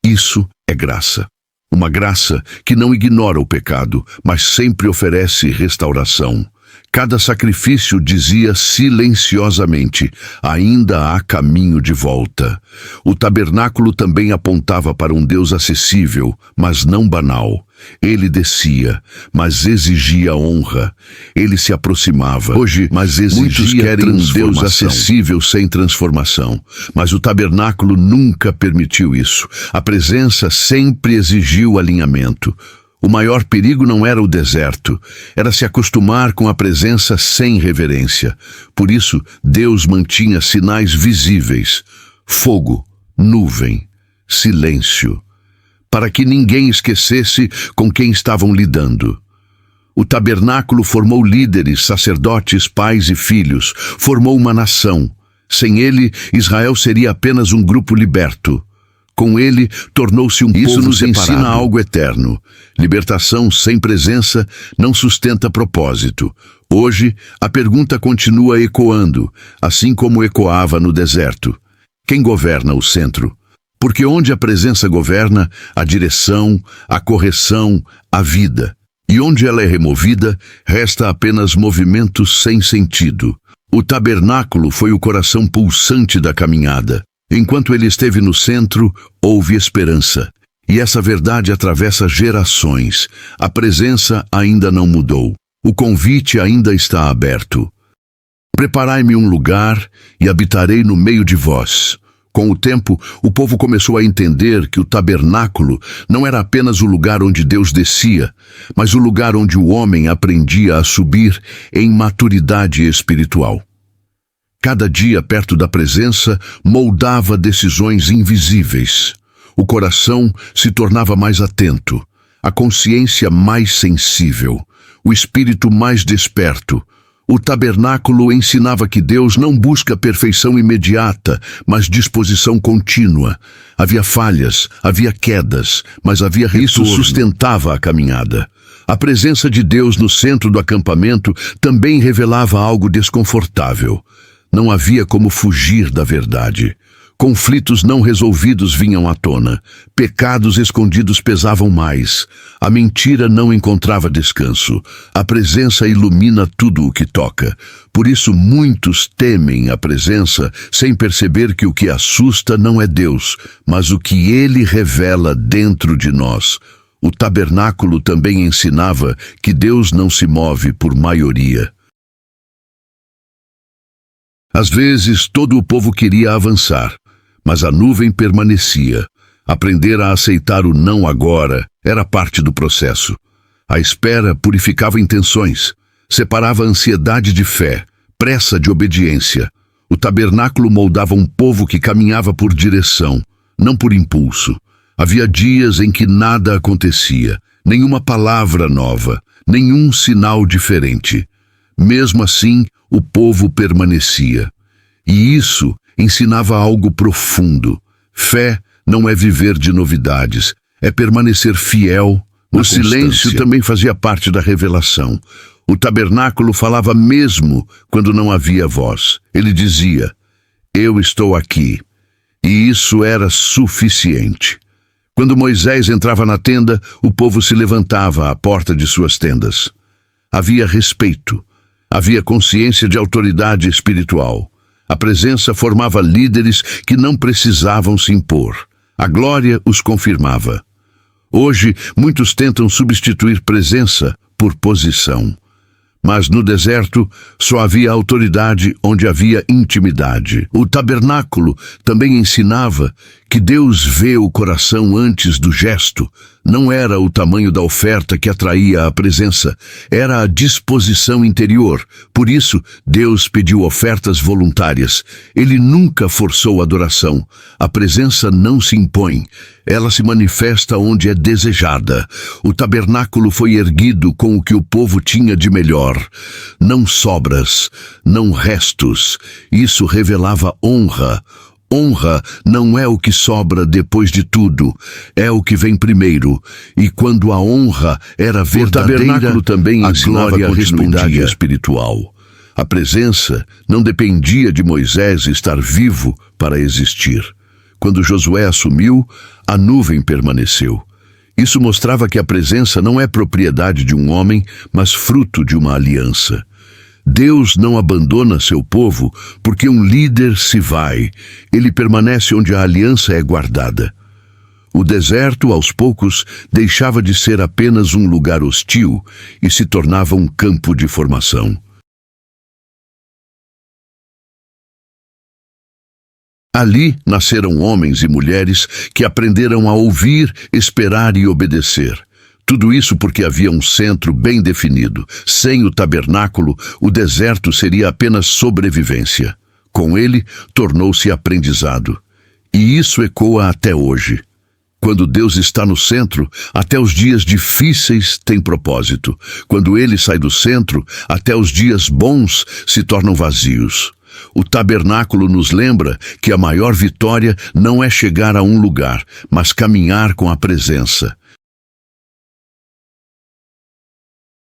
A: Isso é graça. Uma graça que não ignora o pecado, mas sempre oferece restauração. Cada sacrifício dizia silenciosamente: ainda há caminho de volta. O tabernáculo também apontava para um Deus acessível, mas não banal. Ele descia, mas exigia honra. Ele se aproximava, mas exigia muitos querem um Deus acessível sem transformação. Mas o tabernáculo nunca permitiu isso. A presença sempre exigiu alinhamento. O maior perigo não era o deserto, era se acostumar com a presença sem reverência. Por isso, Deus mantinha sinais visíveis: fogo, nuvem, silêncio, para que ninguém esquecesse com quem estavam lidando. O tabernáculo formou líderes, sacerdotes, pais e filhos, formou uma nação. Sem ele, Israel seria apenas um grupo liberto. Com ele, tornou-se um povo separado. Isso nos ensina algo eterno. Libertação sem presença não sustenta propósito. Hoje, a pergunta continua ecoando, assim como ecoava no deserto: quem governa o centro? Porque onde a presença governa, a direção, a correção, a vida. E onde ela é removida, resta apenas movimento sem sentido. O tabernáculo foi o coração pulsante da caminhada. Enquanto ele esteve no centro, houve esperança. E essa verdade atravessa gerações. A presença ainda não mudou. O convite ainda está aberto. Preparai-me um lugar e habitarei no meio de vós. Com o tempo, o povo começou a entender que o tabernáculo não era apenas o lugar onde Deus descia, mas o lugar onde o homem aprendia a subir em maturidade espiritual. Cada dia perto da presença moldava decisões invisíveis. O coração se tornava mais atento, a consciência mais sensível. o espírito mais desperto. O tabernáculo ensinava que Deus não busca perfeição imediata, mas disposição contínua. Havia falhas, havia quedas, mas havia retorno. Isso sustentava a caminhada. A presença de Deus no centro do acampamento também revelava algo desconfortável. Não havia como fugir da verdade. Conflitos não resolvidos vinham à tona. Pecados escondidos pesavam mais. A mentira não encontrava descanso. A presença ilumina tudo o que toca. Por isso muitos temem a presença sem perceber que o que assusta não é Deus, mas o que Ele revela dentro de nós. O tabernáculo também ensinava que Deus não se move por maioria. Às vezes todo o povo queria avançar, mas a nuvem permanecia. Aprender a aceitar o não agora era parte do processo. A espera purificava intenções, separava a ansiedade de fé, pressa de obediência. O tabernáculo moldava um povo que caminhava por direção, não por impulso. Havia dias em que nada acontecia, nenhuma palavra nova, nenhum sinal diferente. Mesmo assim, o povo permanecia. E isso ensinava algo profundo. Fé não é viver de novidades, é permanecer fiel. O silêncio também fazia parte da revelação. O tabernáculo falava mesmo quando não havia voz. Ele dizia: "Eu estou aqui." E isso era suficiente. Quando Moisés entrava na tenda, o povo se levantava à porta de suas tendas. Havia respeito. Havia consciência de autoridade espiritual. A presença formava líderes que não precisavam se impor. A glória os confirmava. Hoje, muitos tentam substituir presença por posição. Mas no deserto só havia autoridade onde havia intimidade. O tabernáculo também ensinava que Deus vê o coração antes do gesto. Não era o tamanho da oferta que atraía a presença, era a disposição interior. Por isso, Deus pediu ofertas voluntárias. Ele nunca forçou adoração. A presença não se impõe, ela se manifesta onde é desejada. O tabernáculo foi erguido com o que o povo tinha de melhor. Não sobras, não restos. Isso revelava honra. Honra não é o que sobra depois de tudo, é o que vem primeiro. E quando a honra era verdadeira, o tabernáculo também ensinava a continuidade espiritual. A presença não dependia de Moisés estar vivo para existir. Quando Josué assumiu, a nuvem permaneceu. Isso mostrava que a presença não é propriedade de um homem, mas fruto de uma aliança. Deus não abandona seu povo porque um líder se vai. Ele permanece onde a aliança é guardada. O deserto, aos poucos, deixava de ser apenas um lugar hostil e se tornava um campo de formação. Ali nasceram homens e mulheres que aprenderam a ouvir, esperar e obedecer. Tudo isso porque havia um centro bem definido. Sem o tabernáculo, o deserto seria apenas sobrevivência. Com ele, tornou-se aprendizado. E isso ecoa até hoje. Quando Deus está no centro, até os dias difíceis têm propósito. Quando Ele sai do centro, até os dias bons se tornam vazios. O tabernáculo nos lembra que a maior vitória não é chegar a um lugar, mas caminhar com a presença.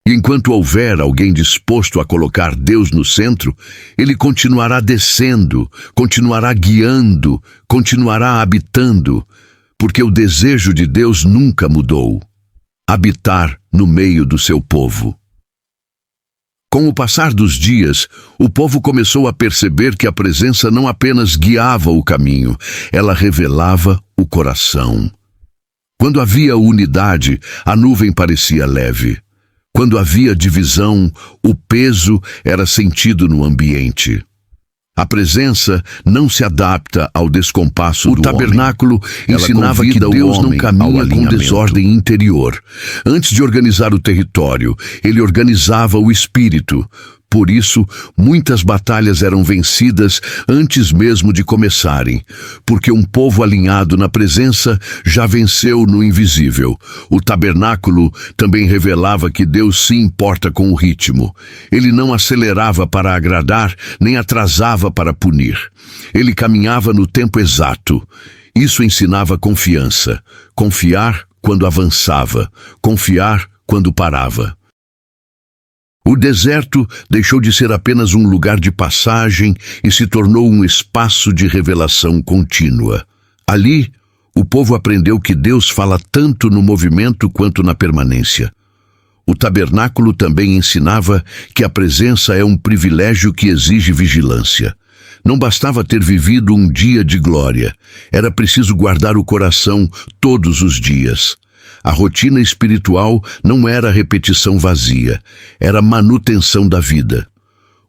A: E enquanto houver alguém disposto a colocar Deus no centro, ele continuará descendo, continuará guiando, continuará habitando, porque o desejo de Deus nunca mudou: habitar no meio do seu povo. Com o passar dos dias, o povo começou a perceber que a presença não apenas guiava o caminho, ela revelava o coração. Quando havia unidade, a nuvem parecia leve. Quando havia divisão, o peso era sentido no ambiente. A presença não se adapta ao descompasso do homem. O tabernáculo ensinava que Deus não caminha com desordem interior. Antes de organizar o território, ele organizava o espírito. Por isso, muitas batalhas eram vencidas antes mesmo de começarem, porque um povo alinhado na presença já venceu no invisível. O tabernáculo também revelava que Deus se importa com o ritmo. Ele não acelerava para agradar, nem atrasava para punir. Ele caminhava no tempo exato. Isso ensinava confiança. Confiar quando avançava, confiar quando parava. O deserto deixou de ser apenas um lugar de passagem e se tornou um espaço de revelação contínua. Ali, o povo aprendeu que Deus fala tanto no movimento quanto na permanência. O tabernáculo também ensinava que a presença é um privilégio que exige vigilância. Não bastava ter vivido um dia de glória, era preciso guardar o coração todos os dias. A rotina espiritual não era repetição vazia, era manutenção da vida.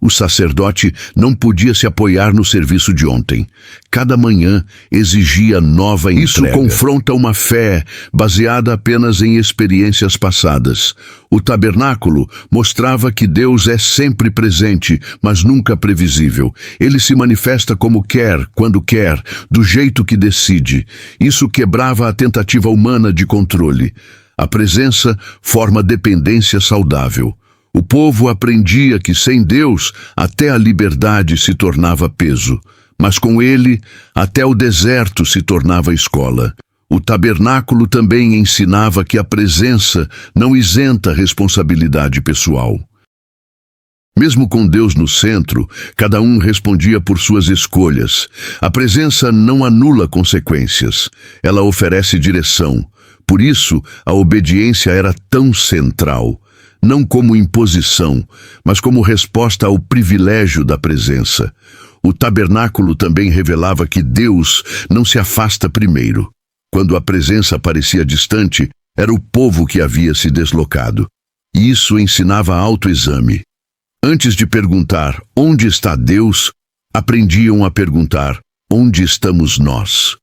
A: O sacerdote não podia se apoiar no serviço de ontem. Cada manhã exigia nova entrega. Isso confronta uma fé baseada apenas em experiências passadas. O tabernáculo mostrava que Deus é sempre presente, mas nunca previsível. Ele se manifesta como quer, quando quer, do jeito que decide. Isso quebrava a tentativa humana de controle. A presença forma dependência saudável. O povo aprendia que sem Deus até a liberdade se tornava peso, mas com ele até o deserto se tornava escola. O tabernáculo também ensinava que a presença não isenta responsabilidade pessoal. Mesmo com Deus no centro, cada um respondia por suas escolhas. A presença não anula consequências, ela oferece direção. Por isso, a obediência era tão central. Não como imposição, mas como resposta ao privilégio da presença. O tabernáculo também revelava que Deus não se afasta primeiro. Quando a presença parecia distante, era o povo que havia se deslocado. E isso ensinava autoexame. Antes de perguntar onde está Deus, aprendiam a perguntar onde estamos nós.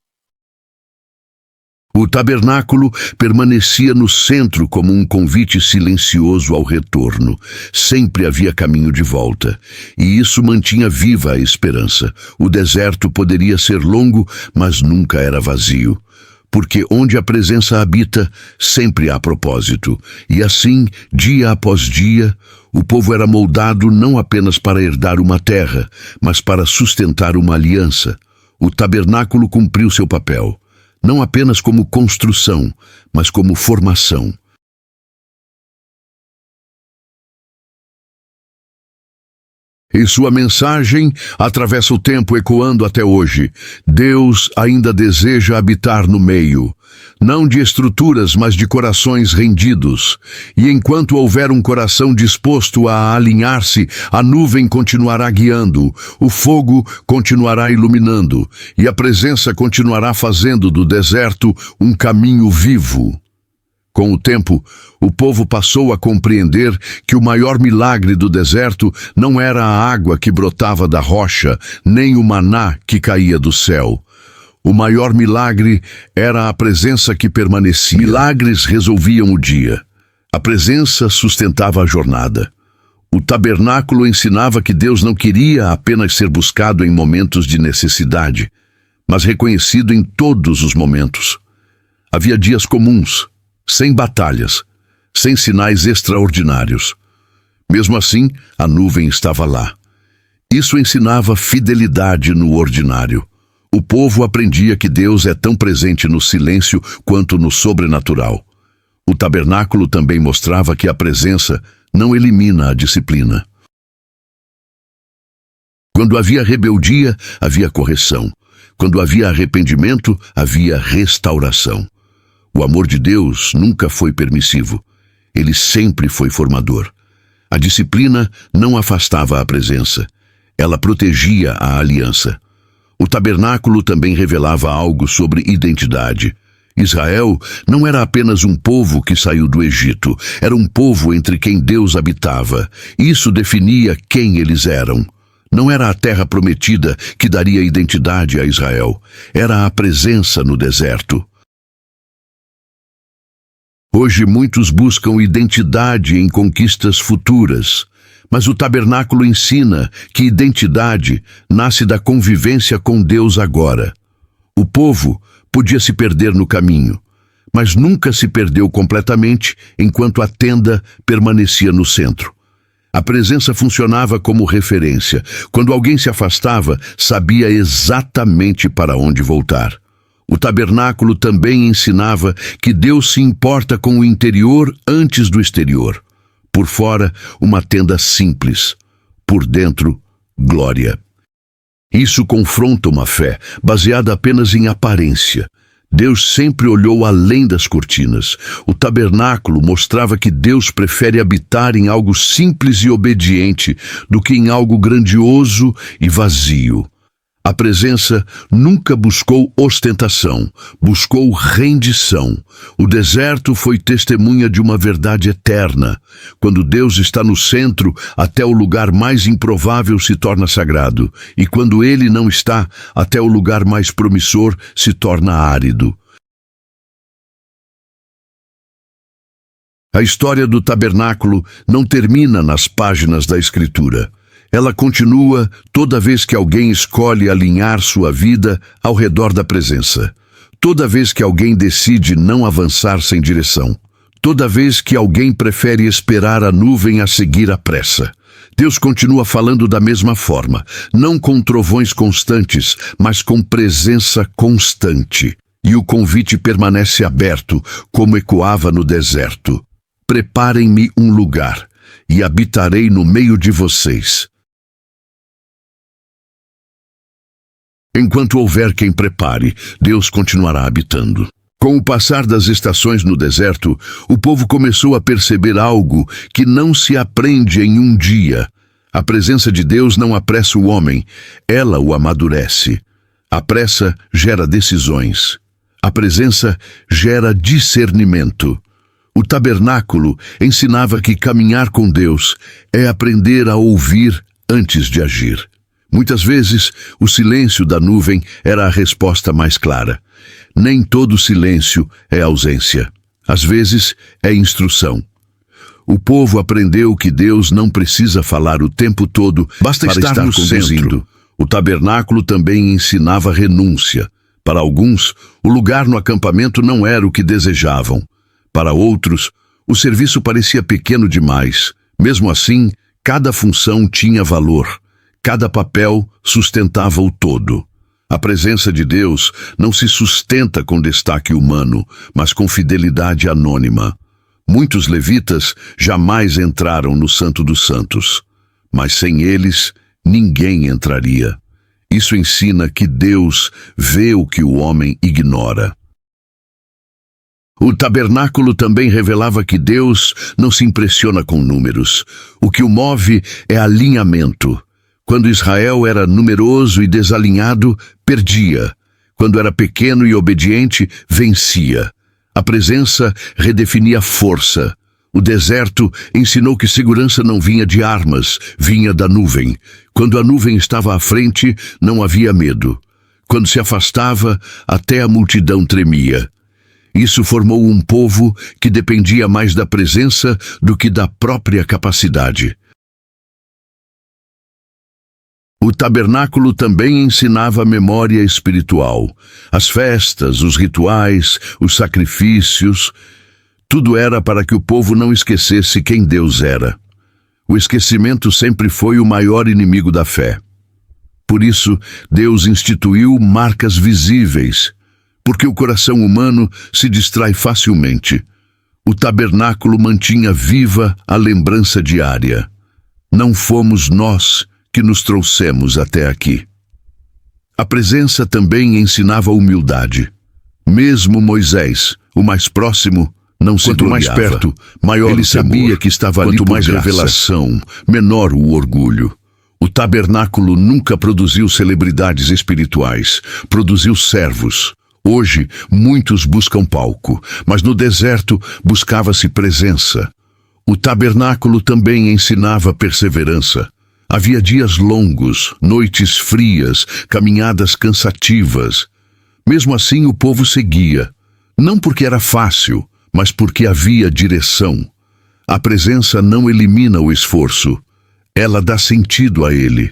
A: O tabernáculo permanecia no centro como um convite silencioso ao retorno. Sempre havia caminho de volta, e isso mantinha viva a esperança. O deserto poderia ser longo, mas nunca era vazio. Porque onde a presença habita, sempre há propósito. E assim, dia após dia, o povo era moldado não apenas para herdar uma terra, mas para sustentar uma aliança. O tabernáculo cumpriu seu papel. Não apenas como construção, mas como formação. E sua mensagem atravessa o tempo ecoando até hoje. Deus ainda deseja habitar no meio, não de estruturas, mas de corações rendidos. E enquanto houver um coração disposto a alinhar-se, a nuvem continuará guiando, o fogo continuará iluminando, e a presença continuará fazendo do deserto um caminho vivo. Com o tempo, o povo passou a compreender que o maior milagre do deserto não era a água que brotava da rocha, nem o maná que caía do céu. O maior milagre era a presença que permanecia. Milagres resolviam o dia. A presença sustentava a jornada. O tabernáculo ensinava que Deus não queria apenas ser buscado em momentos de necessidade, mas reconhecido em todos os momentos. Havia dias comuns, sem batalhas, sem sinais extraordinários. Mesmo assim, a nuvem estava lá. Isso ensinava fidelidade no ordinário. O povo aprendia que Deus é tão presente no silêncio quanto no sobrenatural. O tabernáculo também mostrava que a presença não elimina a disciplina. Quando havia rebeldia, havia correção. Quando havia arrependimento, havia restauração. O amor de Deus nunca foi permissivo. Ele sempre foi formador. A disciplina não afastava a presença. Ela protegia a aliança. O tabernáculo também revelava algo sobre identidade. Israel não era apenas um povo que saiu do Egito. Era um povo entre quem Deus habitava. Isso definia quem eles eram. Não era a terra prometida que daria identidade a Israel. Era a presença no deserto. Hoje muitos buscam identidade em conquistas futuras, Mas o tabernáculo ensina que identidade nasce da convivência com Deus agora. O povo podia se perder no caminho, mas nunca se perdeu completamente enquanto a tenda permanecia no centro. A presença funcionava como referência. Quando alguém se afastava, sabia exatamente para onde voltar. O tabernáculo também ensinava que Deus se importa com o interior antes do exterior. Por fora, uma tenda simples. Por dentro, glória. Isso confronta uma fé baseada apenas em aparência. Deus sempre olhou além das cortinas. O tabernáculo mostrava que Deus prefere habitar em algo simples e obediente do que em algo grandioso e vazio. A presença nunca buscou ostentação, buscou rendição. O deserto foi testemunha de uma verdade eterna. Quando Deus está no centro, até o lugar mais improvável se torna sagrado. E quando Ele não está, até o lugar mais promissor se torna árido. A história do tabernáculo não termina nas páginas da Escritura. Ela continua toda vez que alguém escolhe alinhar sua vida ao redor da presença. Toda vez que alguém decide não avançar sem direção. Toda vez que alguém prefere esperar a nuvem a seguir à pressa. Deus continua falando da mesma forma, não com trovões constantes, mas com presença constante. E o convite permanece aberto, como ecoava no deserto. Preparem-me um lugar, e habitarei no meio de vocês. Enquanto houver quem prepare, Deus continuará habitando. Com o passar das estações no deserto, o povo começou a perceber algo que não se aprende em um dia. A presença de Deus não apressa o homem, ela o amadurece. A pressa gera decisões. A presença gera discernimento. O tabernáculo ensinava que caminhar com Deus é aprender a ouvir antes de agir. Muitas vezes, o silêncio da nuvem era a resposta mais clara. Nem todo silêncio é ausência. Às vezes, é instrução. O povo aprendeu que Deus não precisa falar o tempo todo basta para estar no centro. O tabernáculo também ensinava renúncia. Para alguns, o lugar no acampamento não era o que desejavam. Para outros, o serviço parecia pequeno demais. Mesmo assim, cada função tinha valor. Cada papel sustentava o todo. A presença de Deus não se sustenta com destaque humano, mas com fidelidade anônima. Muitos levitas jamais entraram no Santo dos Santos, mas sem eles, ninguém entraria. Isso ensina que Deus vê o que o homem ignora. O tabernáculo também revelava que Deus não se impressiona com números. O que o move é alinhamento. Quando Israel era numeroso e desalinhado, perdia. Quando era pequeno e obediente, vencia. A presença redefinia força. O deserto ensinou que segurança não vinha de armas, vinha da nuvem. Quando a nuvem estava à frente, não havia medo. Quando se afastava, até a multidão tremia. Isso formou um povo que dependia mais da presença do que da própria capacidade. O tabernáculo também ensinava a memória espiritual. As festas, os rituais, os sacrifícios, tudo era para que o povo não esquecesse quem Deus era. O esquecimento sempre foi o maior inimigo da fé. Por isso, Deus instituiu marcas visíveis, porque o coração humano se distrai facilmente. O tabernáculo mantinha viva a lembrança diária. Não fomos nós que nos trouxemos até aqui. A presença também ensinava humildade. Mesmo Moisés, o mais próximo, não se gloriava. Quanto mais perto, maior ele sabia que estava ali por graça. Quanto mais revelação, menor o orgulho. O tabernáculo nunca produziu celebridades espirituais, produziu servos. Hoje, muitos buscam palco, mas no deserto buscava-se presença. O tabernáculo também ensinava perseverança. Havia dias longos, noites frias, caminhadas cansativas. Mesmo assim, o povo seguia. Não porque era fácil, mas porque havia direção. A presença não elimina o esforço. Ela dá sentido a ele.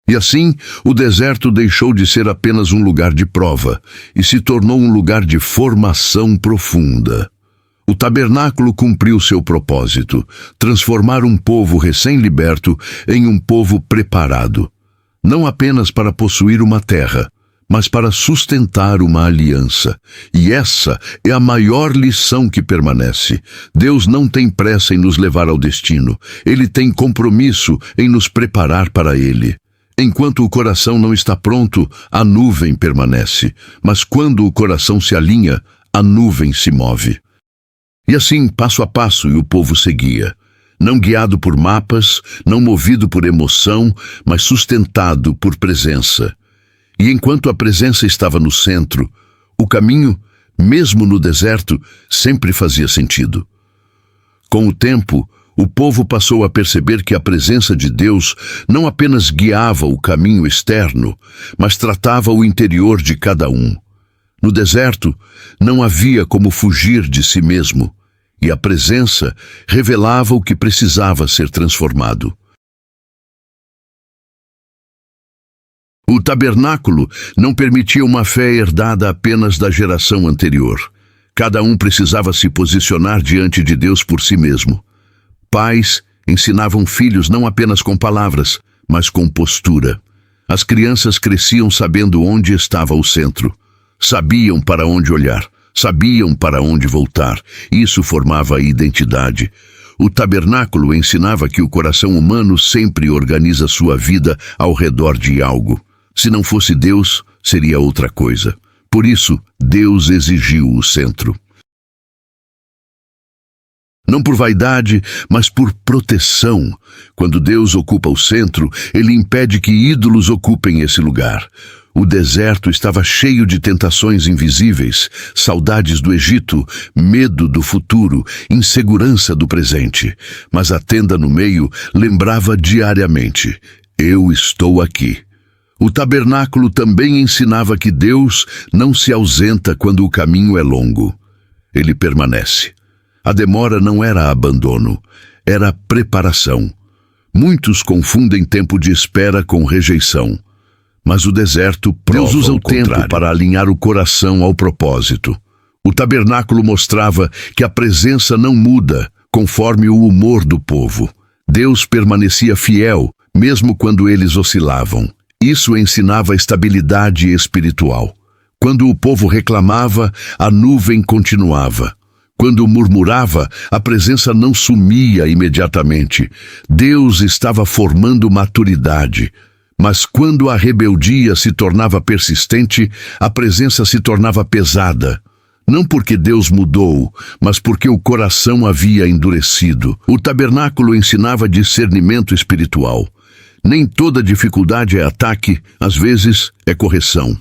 A: E assim, o deserto deixou de ser apenas um lugar de prova e se tornou um lugar de formação profunda. O tabernáculo cumpriu seu propósito, transformar um povo recém-liberto em um povo preparado, não apenas para possuir uma terra, mas para sustentar uma aliança. E essa é a maior lição que permanece. Deus não tem pressa em nos levar ao destino. Ele tem compromisso em nos preparar para ele. Enquanto o coração não está pronto, a nuvem permanece. Mas quando o coração se alinha, a nuvem se move. E assim, passo a passo, o povo seguia. Não guiado por mapas, não movido por emoção, mas sustentado por presença. E enquanto a presença estava no centro, o caminho, mesmo no deserto, sempre fazia sentido. Com o tempo, o povo passou a perceber que a presença de Deus não apenas guiava o caminho externo, mas tratava o interior de cada um. No deserto, não havia como fugir de si mesmo, e a presença revelava o que precisava ser transformado. O tabernáculo não permitia uma fé herdada apenas da geração anterior. Cada um precisava se posicionar diante de Deus por si mesmo. Pais ensinavam filhos não apenas com palavras, mas com postura. As crianças cresciam sabendo onde estava o centro. Sabiam para onde olhar, sabiam para onde voltar. Isso formava a identidade. O tabernáculo ensinava que o coração humano sempre organiza sua vida ao redor de algo. Se não fosse Deus, seria outra coisa. Por isso, Deus exigiu o centro. Não por vaidade, mas por proteção. Quando Deus ocupa o centro, ele impede que ídolos ocupem esse lugar. O deserto estava cheio de tentações invisíveis, saudades do Egito, medo do futuro, insegurança do presente. Mas a tenda no meio lembrava diariamente: eu estou aqui. O tabernáculo também ensinava que Deus não se ausenta quando o caminho é longo. Ele permanece. A demora não era abandono, era preparação. Muitos confundem tempo de espera com rejeição. Mas o deserto prova Deus usa o tempo para alinhar o coração ao propósito. O tabernáculo mostrava que a presença não muda conforme o humor do povo. Deus permanecia fiel, mesmo quando eles oscilavam. Isso ensinava estabilidade espiritual. Quando o povo reclamava, a nuvem continuava. Quando murmurava, a presença não sumia imediatamente. Deus estava formando maturidade. Mas quando a rebeldia se tornava persistente, a presença se tornava pesada. Não porque Deus mudou, mas porque o coração havia endurecido. O tabernáculo ensinava discernimento espiritual. Nem toda dificuldade é ataque, às vezes é correção.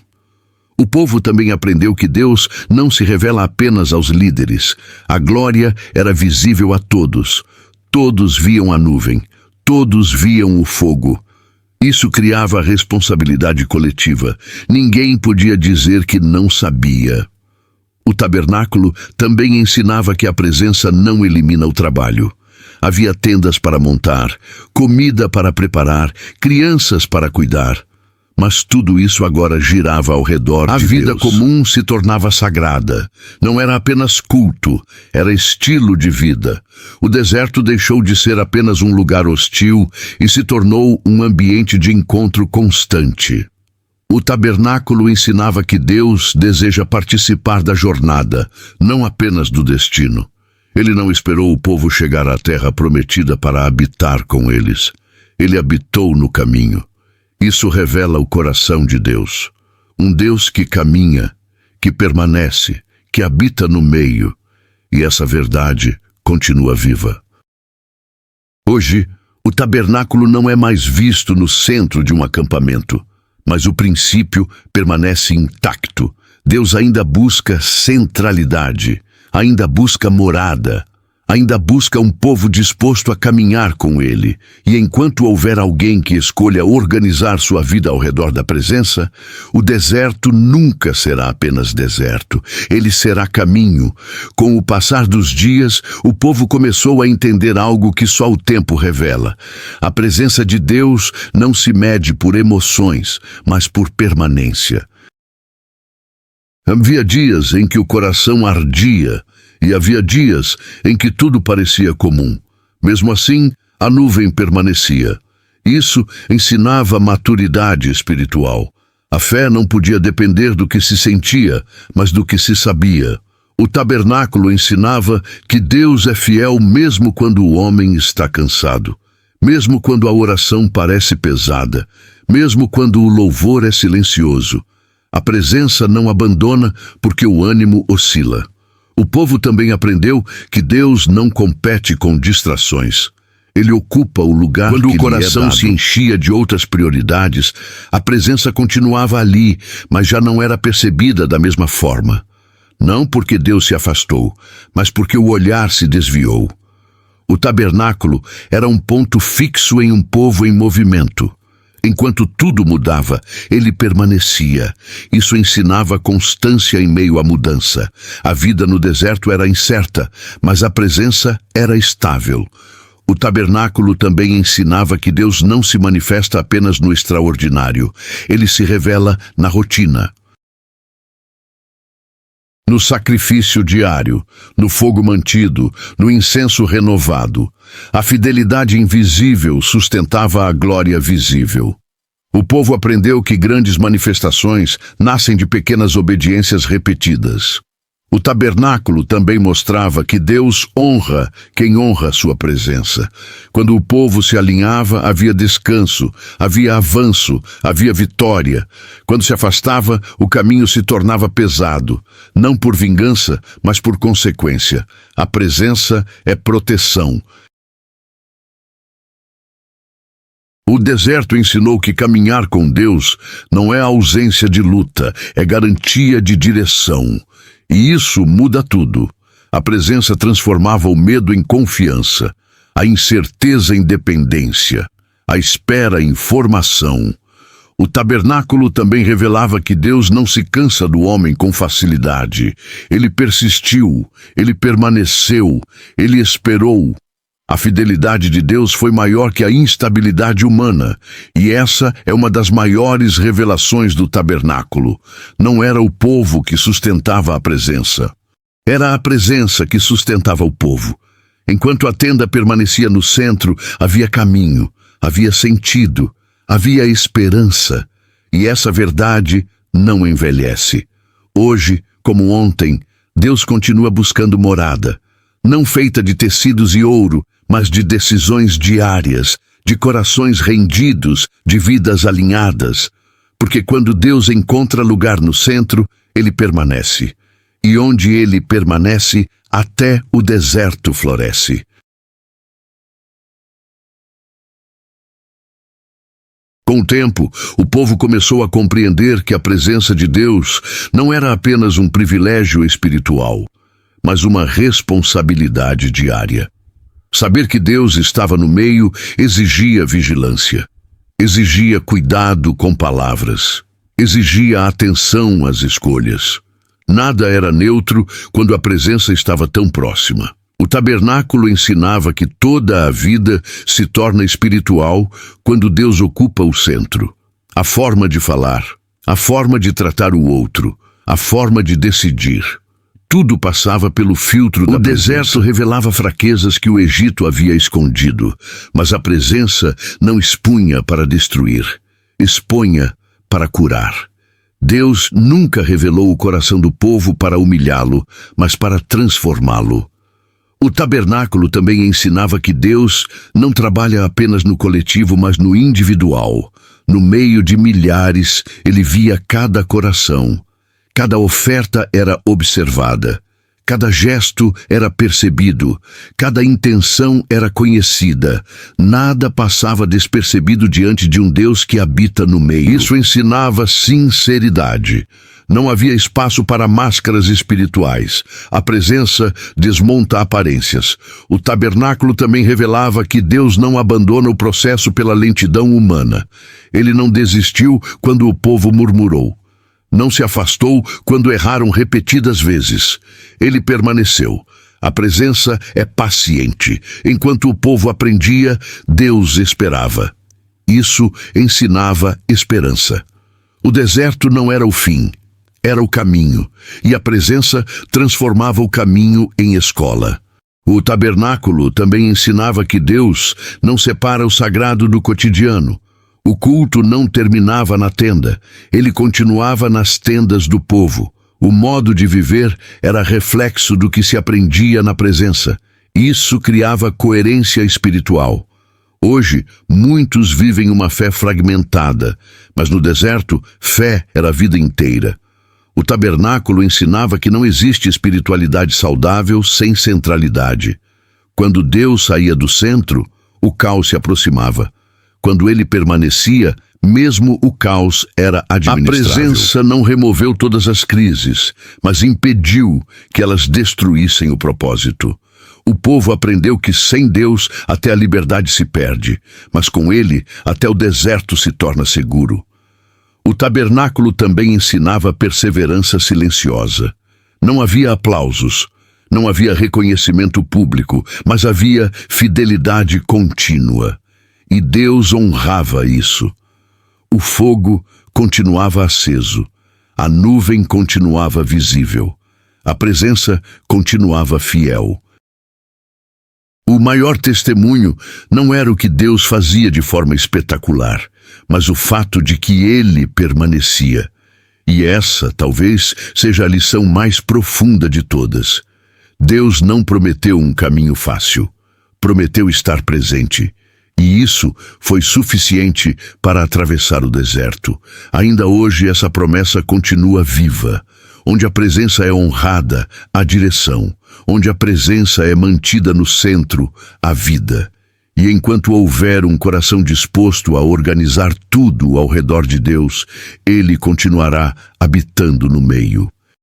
A: O povo também aprendeu que Deus não se revela apenas aos líderes. A glória era visível a todos. Todos viam a nuvem. Todos viam o fogo. Isso criava responsabilidade coletiva. Ninguém podia dizer que não sabia. O tabernáculo também ensinava que a presença não elimina o trabalho. Havia tendas para montar, comida para preparar, crianças para cuidar. Mas tudo isso agora girava ao redor de Deus. A vida comum se tornava sagrada. Não era apenas culto, era estilo de vida. O deserto deixou de ser apenas um lugar hostil e se tornou um ambiente de encontro constante. O tabernáculo ensinava que Deus deseja participar da jornada, não apenas do destino. Ele não esperou o povo chegar à terra prometida para habitar com eles. Ele habitou no caminho. Isso revela o coração de Deus. Um Deus que caminha, que permanece, que habita no meio. E essa verdade continua viva. Hoje, o tabernáculo não é mais visto no centro de um acampamento, mas o princípio permanece intacto. Deus ainda busca centralidade, ainda busca morada, ainda busca um povo disposto a caminhar com ele. E enquanto houver alguém que escolha organizar sua vida ao redor da presença, o deserto nunca será apenas deserto. Ele será caminho. Com o passar dos dias, o povo começou a entender algo que só o tempo revela. A presença de Deus não se mede por emoções, mas por permanência. Havia dias em que o coração ardia, e havia dias em que tudo parecia comum. Mesmo assim, a nuvem permanecia. Isso ensinava maturidade espiritual. A fé não podia depender do que se sentia, mas do que se sabia. O tabernáculo ensinava que Deus é fiel mesmo quando o homem está cansado, mesmo quando a oração parece pesada, mesmo quando o louvor é silencioso. A presença não abandona porque o ânimo oscila. O povo também aprendeu que Deus não compete com distrações. Ele ocupa o lugar que lhe é dado. Quando o coração se enchia de outras prioridades, a presença continuava ali, mas já não era percebida da mesma forma. Não porque Deus se afastou, mas porque o olhar se desviou. O tabernáculo era um ponto fixo em um povo em movimento. Enquanto tudo mudava, ele permanecia. Isso ensinava constância em meio à mudança. A vida no deserto era incerta, mas a presença era estável. O tabernáculo também ensinava que Deus não se manifesta apenas no extraordinário. Ele se revela na rotina. No sacrifício diário, no fogo mantido, no incenso renovado. A fidelidade invisível sustentava a glória visível. O povo aprendeu que grandes manifestações nascem de pequenas obediências repetidas. O tabernáculo também mostrava que Deus honra quem honra sua presença. Quando o povo se alinhava, havia descanso, havia avanço, havia vitória. Quando se afastava, o caminho se tornava pesado, não por vingança, mas por consequência. A presença é proteção. O deserto ensinou que caminhar com Deus não é ausência de luta, é garantia de direção. E isso muda tudo. A presença transformava o medo em confiança, a incerteza em dependência, a espera em formação. O tabernáculo também revelava que Deus não se cansa do homem com facilidade. Ele persistiu, ele permaneceu, ele esperou. A fidelidade de Deus foi maior que a instabilidade humana, e essa é uma das maiores revelações do tabernáculo. Não era o povo que sustentava a presença. Era a presença que sustentava o povo. Enquanto a tenda permanecia no centro, havia caminho, havia sentido, havia esperança. E essa verdade não envelhece. Hoje, como ontem, Deus continua buscando morada, não feita de tecidos e ouro, mas de decisões diárias, de corações rendidos, de vidas alinhadas. Porque quando Deus encontra lugar no centro, ele permanece. E onde ele permanece, até o deserto floresce. Com o tempo, o povo começou a compreender que a presença de Deus não era apenas um privilégio espiritual, mas uma responsabilidade diária. Saber que Deus estava no meio exigia vigilância, exigia cuidado com palavras, exigia atenção às escolhas. Nada era neutro quando a presença estava tão próxima. O tabernáculo ensinava que toda a vida se torna espiritual quando Deus ocupa o centro. A forma de falar, a forma de tratar o outro, a forma de decidir. Tudo passava pelo filtro da presença. O deserto revelava fraquezas que o Egito havia escondido, mas a presença não expunha para destruir, expunha para curar. Deus nunca revelou o coração do povo para humilhá-lo, mas para transformá-lo. O tabernáculo também ensinava que Deus não trabalha apenas no coletivo, mas no individual. No meio de milhares, ele via cada coração. Cada oferta era observada, cada gesto era percebido, cada intenção era conhecida. Nada passava despercebido diante de um Deus que habita no meio. Isso ensinava sinceridade. Não havia espaço para máscaras espirituais. A presença desmonta aparências. O tabernáculo também revelava que Deus não abandona o processo pela lentidão humana. Ele não desistiu quando o povo murmurou. Não se afastou quando erraram repetidas vezes. Ele permaneceu. A presença é paciente. Enquanto o povo aprendia, Deus esperava. Isso ensinava esperança. O deserto não era o fim, era o caminho, e a presença transformava o caminho em escola. O tabernáculo também ensinava que Deus não separa o sagrado do cotidiano. O culto não terminava na tenda, ele continuava nas tendas do povo. O modo de viver era reflexo do que se aprendia na presença. Isso criava coerência espiritual. Hoje, muitos vivem uma fé fragmentada, mas no deserto, fé era a vida inteira. O tabernáculo ensinava que não existe espiritualidade saudável sem centralidade. Quando Deus saía do centro, o caos se aproximava. Quando ele permanecia, mesmo o caos era administrável. A presença não removeu todas as crises, mas impediu que elas destruíssem o propósito. O povo aprendeu que sem Deus até a liberdade se perde, mas com Ele até o deserto se torna seguro. O tabernáculo também ensinava perseverança silenciosa. Não havia aplausos, não havia reconhecimento público, mas havia fidelidade contínua. E Deus honrava isso. O fogo continuava aceso, a nuvem continuava visível, a presença continuava fiel. O maior testemunho não era o que Deus fazia de forma espetacular, mas o fato de que Ele permanecia. E essa, talvez, seja a lição mais profunda de todas. Deus não prometeu um caminho fácil, prometeu estar presente. E isso foi suficiente para atravessar o deserto. Ainda hoje essa promessa continua viva. Onde a presença é honrada, a direção. Onde a presença é mantida no centro, a vida. E enquanto houver um coração disposto a organizar tudo ao redor de Deus, Ele continuará habitando no meio.